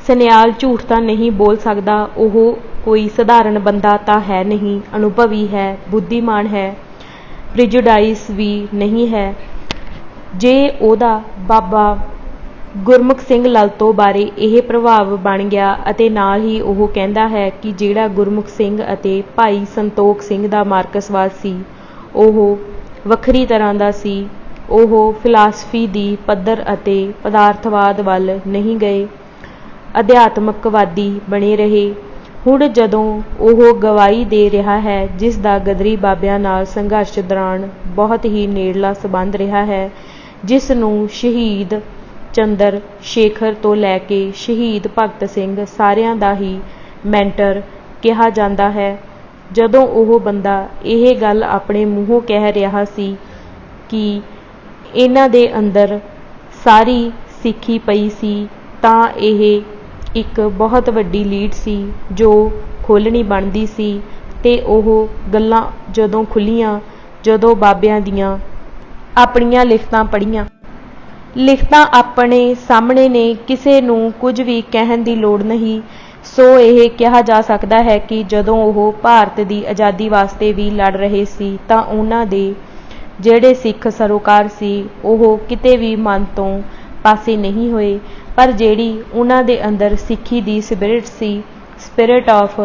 ਸਨਿਆਲ ਝੂਠ ਤਾਂ ਨਹੀਂ ਬੋਲ ਸਕਦਾ। ਉਹ ਕੋਈ ਸਧਾਰਨ ਬੰਦਾ ਤਾਂ ਹੈ ਨਹੀਂ, ਅਨੁਭਵੀ ਹੈ, ਬੁੱਧੀਮਾਨ ਹੈ, ਪ੍ਰਿਜੁਡਾਈਸ ਵੀ ਨਹੀਂ ਹੈ। ਜੇ ਉਹਦਾ ਬਾਬਾ ਗੁਰਮੁਖ ਸਿੰਘ ਲਲਤੋਂ ਬਾਰੇ ਇਹ ਪ੍ਰਭਾਵ ਬਣ ਗਿਆ ਅਤੇ ਨਾਲ ਹੀ ਉਹ ਕਹਿੰਦਾ ਹੈ ਕਿ ਜਿਹੜਾ ਗੁਰਮੁਖ ਸਿੰਘ ਅਤੇ ਭਾਈ ਸੰਤੋਖ ਸਿੰਘ ਦਾ ਮਾਰਕਸਵਾਦ ਸੀ ਉਹ ਵੱਖਰੀ ਤਰ੍ਹਾਂ ਦਾ ਸੀ। ਉਹ ਫਿਲਾਸਫੀ ਦੀ ਪੱਧਰ ਅਤੇ ਪਦਾਰਥਵਾਦ ਵੱਲ ਨਹੀਂ ਗਏ, ਅਧਿਆਤਮਕਵਾਦੀ ਬਣੇ ਰਹੇ। ਹੁਣ ਜਦੋਂ ਉਹ ਗਵਾਹੀ ਦੇ ਰਿਹਾ ਹੈ ਜਿਸ ਦਾ ਗਦਰੀ ਬਾਬਿਆਂ ਨਾਲ ਸੰਘਰਸ਼ ਦੌਰਾਨ ਬਹੁਤ ਹੀ ਨੇੜਲਾ ਸੰਬੰਧ ਰਿਹਾ ਹੈ, ਜਿਸ ਨੂੰ ਸ਼ਹੀਦ ਚੰਦਰ ਸ਼ੇਖਰ ਤੋਂ ਲੈ ਕੇ ਸ਼ਹੀਦ ਭਗਤ ਸਿੰਘ ਸਾਰਿਆਂ ਦਾ ਹੀ ਮੈਂਟਰ ਕਿਹਾ ਜਾਂਦਾ ਹੈ। ਜਦੋਂ ਉਹ ਬੰਦਾ ਇਹ ਗੱਲ ਆਪਣੇ ਮੂੰਹੋਂ ਕਹਿ ਰਿਹਾ ਸੀ ਕਿ ਇਹਨਾਂ ਦੇ ਅੰਦਰ ਸਾਰੀ ਸਿੱਖੀ ਪਈ ਸੀ, ਤਾਂ ਇਹ ਇੱਕ ਬਹੁਤ ਵੱਡੀ ਲੀਡ ਸੀ ਜੋ ਖੋਲ੍ਹਣੀ ਬਣਦੀ ਸੀ। ਤੇ ਉਹ ਗੱਲਾਂ ਜਦੋਂ ਖੁੱਲ੍ਹੀਆਂ, ਜਦੋਂ ਬਾਬਿਆਂ ਦੀਆਂ ਆਪਣੀਆਂ ਲਿਖਤਾਂ ਪੜ੍ਹੀਆਂ। ਲਿਖਤਾਂ ਆਪਣੇ ਸਾਹਮਣੇ ਨੇ, ਕਿਸੇ ਨੂੰ ਕੁਝ ਵੀ ਕਹਿਣ ਦੀ ਲੋੜ ਨਹੀਂ। ਸੋ ਇਹ ਕਿਹਾ ਜਾ ਸਕਦਾ ਹੈ ਕਿ ਜਦੋਂ ਉਹ ਭਾਰਤ ਦੀ ਆਜ਼ਾਦੀ ਵਾਸਤੇ ਵੀ ਲੜ ਰਹੇ ਸੀ ਤਾਂ ਉਹਨਾਂ ਦੇ ਜਿਹੜੇ ਸਿੱਖ ਸਰੋਕਾਰ ਸੀ ਉਹ ਕਿਤੇ ਵੀ ਮਨ ਤੋਂ ਪਾਸੇ ਨਹੀਂ ਹੋਏ, ਪਰ ਜਿਹੜੀ ਉਹਨਾਂ ਦੇ ਅੰਦਰ ਸਿੱਖੀ ਦੀ ਸਪਿਰਿਟ ਸੀ, ਸਪਿਰਿਟ ਆਫ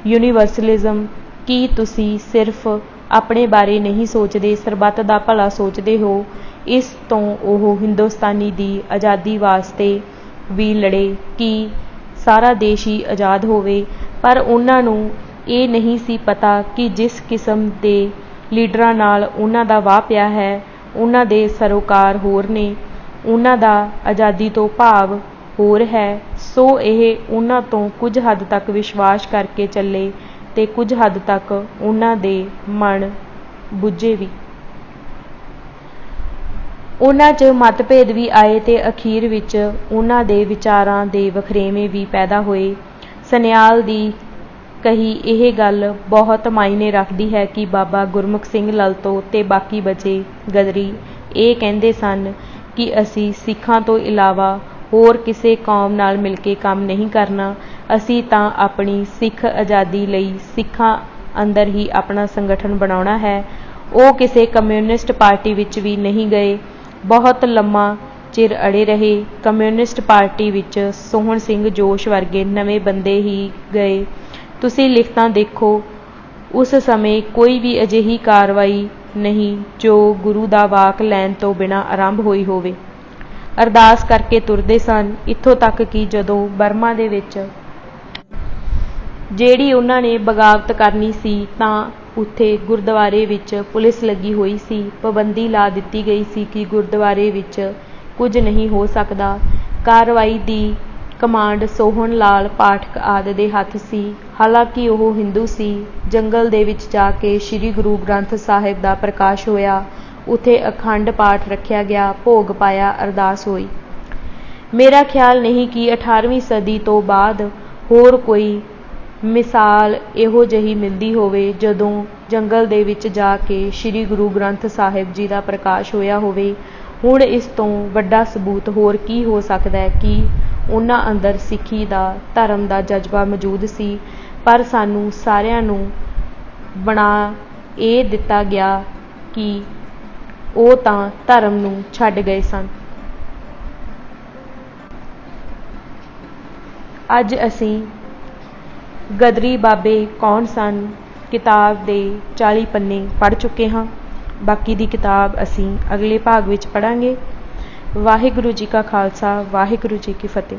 ਯੂਨੀਵਰਸਲਿਜ਼ਮ, ਕੀ ਤੁਸੀਂ ਸਿਰਫ ਆਪਣੇ ਬਾਰੇ ਨਹੀਂ ਸੋਚਦੇ, ਸਰਬੱਤ ਦਾ ਭਲਾ ਸੋਚਦੇ ਹੋ, ਇਸ ਤੋਂ ਉਹ ਹਿੰਦੁਸਤਾਨੀ ਦੀ ਆਜ਼ਾਦੀ ਵਾਸਤੇ ਵੀ ਲੜੇ ਕਿ ਸਾਰਾ ਦੇਸ਼ ਹੀ ਆਜ਼ਾਦ ਹੋਵੇ। ਪਰ ਉਹਨਾਂ ਨੂੰ ਇਹ ਨਹੀਂ ਸੀ ਪਤਾ ਕਿ ਜਿਸ ਕਿਸਮ ਦੇ ਲੀਡਰਾਂ ਨਾਲ ਉਹਨਾਂ ਦਾ ਵਾਹ ਪਿਆ ਹੈ, ਉਹਨਾਂ ਦੇ ਸਰੋਕਾਰ ਹੋਰ ਨੇ, ਉਹਨਾਂ ਦਾ ਆਜ਼ਾਦੀ ਤੋਂ ਭਾਵ ਹੋਰ ਹੈ। ਸੋ ਇਹ ਉਹਨਾਂ ਤੋਂ ਕੁਝ ਹੱਦ ਤੱਕ ਵਿਸ਼ਵਾਸ ਕਰਕੇ ਚੱਲੇ ਤੇ ਕੁਝ ਹੱਦ ਤੱਕ ਉਹਨਾਂ ਦੇ ਮਨ ਬੁੱਝੇ ਵੀ। ਉਹਨਾਂ 'ਚ ਮਤਭੇਦ ਵੀ ਆਏ ਤੇ ਅਖੀਰ ਵਿੱਚ ਉਹਨਾਂ ਦੇ ਵਿਚਾਰਾਂ ਦੇ ਵਖਰੇਵੇਂ ਵੀ ਪੈਦਾ ਹੋਏ। ਸਨਿਆਲ ਦੀ ਕਹੀ ਇਹ ਗੱਲ ਬਹੁਤ ਮਾਇਨੇ ਰੱਖਦੀ ਹੈ ਕਿ ਬਾਬਾ ਗੁਰਮੁਖ ਸਿੰਘ ਲਲਤੋਂ ਤੇ ਬਾਕੀ ਬਚੇ ਗਦਰੀ ਇਹ ਕਹਿੰਦੇ ਸਨ ਕਿ ਅਸੀਂ ਸਿੱਖਾਂ ਤੋਂ ਇਲਾਵਾ ਹੋਰ ਕਿਸੇ ਕੌਮ ਨਾਲ ਮਿਲ ਕੇ ਕੰਮ ਨਹੀਂ ਕਰਨਾ, ਅਸੀਂ ਤਾਂ ਆਪਣੀ ਸਿੱਖ ਆਜ਼ਾਦੀ ਲਈ ਸਿੱਖਾਂ ਅੰਦਰ ਹੀ ਆਪਣਾ ਸੰਗਠਨ ਬਣਾਉਣਾ ਹੈ। ਉਹ ਕਿਸੇ ਕਮਿਊਨਿਸਟ ਪਾਰਟੀ ਵਿੱਚ ਵੀ ਨਹੀਂ ਗਏ, ਬਹੁਤ ਲੰਮਾ ਚਿਰ ਅੜੇ ਰਹੇ। ਕਮਿਊਨਿਸਟ ਪਾਰਟੀ ਵਿੱਚ ਸੋਹਣ ਸਿੰਘ ਜੋਸ਼ ਵਰਗੇ ਨਵੇਂ ਬੰਦੇ ਹੀ ਗਏ। ਤੁਸੀਂ ਲਿਖਤਾਂ ਦੇਖੋ, ਉਸ ਸਮੇਂ ਕੋਈ ਵੀ ਅਜਿਹੀ ਕਾਰਵਾਈ ਨਹੀਂ ਜੋ ਗੁਰੂ ਦਾ ਵਾਕ ਲੈਣ ਤੋਂ ਬਿਨਾਂ ਆਰੰਭ ਹੋਈ ਹੋਵੇ। ਅਰਦਾਸ ਕਰਕੇ ਤੁਰਦੇ ਸਨ, ਇੱਥੋਂ ਤੱਕ ਕਿ ਜਦੋਂ ਬਰਮਾ ਦੇ ਵਿੱਚ ਜਿਹੜੀ ਉਹਨਾਂ ਨੇ ਬਗਾਵਤ ਕਰਨੀ ਸੀ ਤਾਂ ਉੱਥੇ ਗੁਰਦੁਆਰੇ ਵਿੱਚ ਪੁਲਿਸ ਲੱਗੀ ਹੋਈ ਸੀ। ਪਾਬੰਦੀ ਲਾ ਦਿੱਤੀ ਗਈ ਸੀ ਕਿ ਗੁਰਦੁਆਰੇ ਵਿੱਚ ਕੁਝ ਨਹੀਂ ਹੋ ਸਕਦਾ। ਕਾਰਵਾਈ ਦੀ ਕਮਾਂਡ ਸੋਹਣ ਲਾਲ ਪਾਠਕ ਆਦਿ ਦੇ ਹੱਥ ਸੀ। ਹਾਲਾਂਕਿ ਉਹ ਹਿੰਦੂ ਸੀ। ਜੰਗਲ ਦੇ ਵਿੱਚ ਜਾ ਕੇ ਸ੍ਰੀ ਗੁਰੂ ਗ੍ਰੰਥ ਸਾਹਿਬ ਦਾ ਪ੍ਰਕਾਸ਼ ਹੋਇਆ, ਉੱਥੇ ਅਖੰਡ ਪਾਠ ਰੱਖਿਆ ਗਿਆ, ਭੋਗ ਪਾਇਆ, ਅਰਦਾਸ ਹੋਈ। ਮੇਰਾ ਖਿਆਲ ਨਹੀਂ ਕਿ 18ਵੀਂ ਸਦੀ ਤੋਂ ਬਾਅਦ ਹੋਰ ਕੋਈ ਮਿਸਾਲ ਇਹੋ ਜਿਹੀ ਮਿਲਦੀ ਹੋਵੇ ਜਦੋਂ ਜੰਗਲ ਦੇ ਵਿੱਚ ਜਾ ਕੇ ਸ੍ਰੀ ਗੁਰੂ ਗ੍ਰੰਥ ਸਾਹਿਬ ਜੀ ਦਾ ਪ੍ਰਕਾਸ਼ ਹੋਇਆ ਹੋਵੇ। ਹੁਣ ਇਸ ਤੋਂ ਵੱਡਾ ਸਬੂਤ ਹੋਰ ਕੀ ਹੋ ਸਕਦਾ ਹੈ ਕਿ ਉਹਨਾਂ ਅੰਦਰ ਸਿੱਖੀ ਦਾ, ਧਰਮ ਦਾ ਜਜ਼ਬਾ ਮੌਜੂਦ ਸੀ, ਪਰ ਸਾਨੂੰ ਸਾਰਿਆਂ ਨੂੰ ਬਣਾ ਇਹ ਦਿੱਤਾ ਗਿਆ ਕਿ ਉਹ ਤਾਂ ਧਰਮ ਨੂੰ ਛੱਡ ਗਏ ਸਨ। ਅੱਜ ਅਸੀਂ ਗਦਰੀ ਬਾਬੇ ਕੌਣ ਸਨ ਕਿਤਾਬ ਦੇ 40 ਪੰਨੇ ਪੜ੍ਹ ਚੁੱਕੇ ਹਾਂ। ਬਾਕੀ ਦੀ ਕਿਤਾਬ ਅਸੀਂ ਅਗਲੇ ਭਾਗ ਵਿੱਚ ਪੜ੍ਹਾਂਗੇ। ਵਾਹਿਗੁਰੂ ਜੀ ਕਾ ਖਾਲਸਾ, ਵਾਹਿਗੁਰੂ ਜੀ ਕੀ ਫਤਿਹ।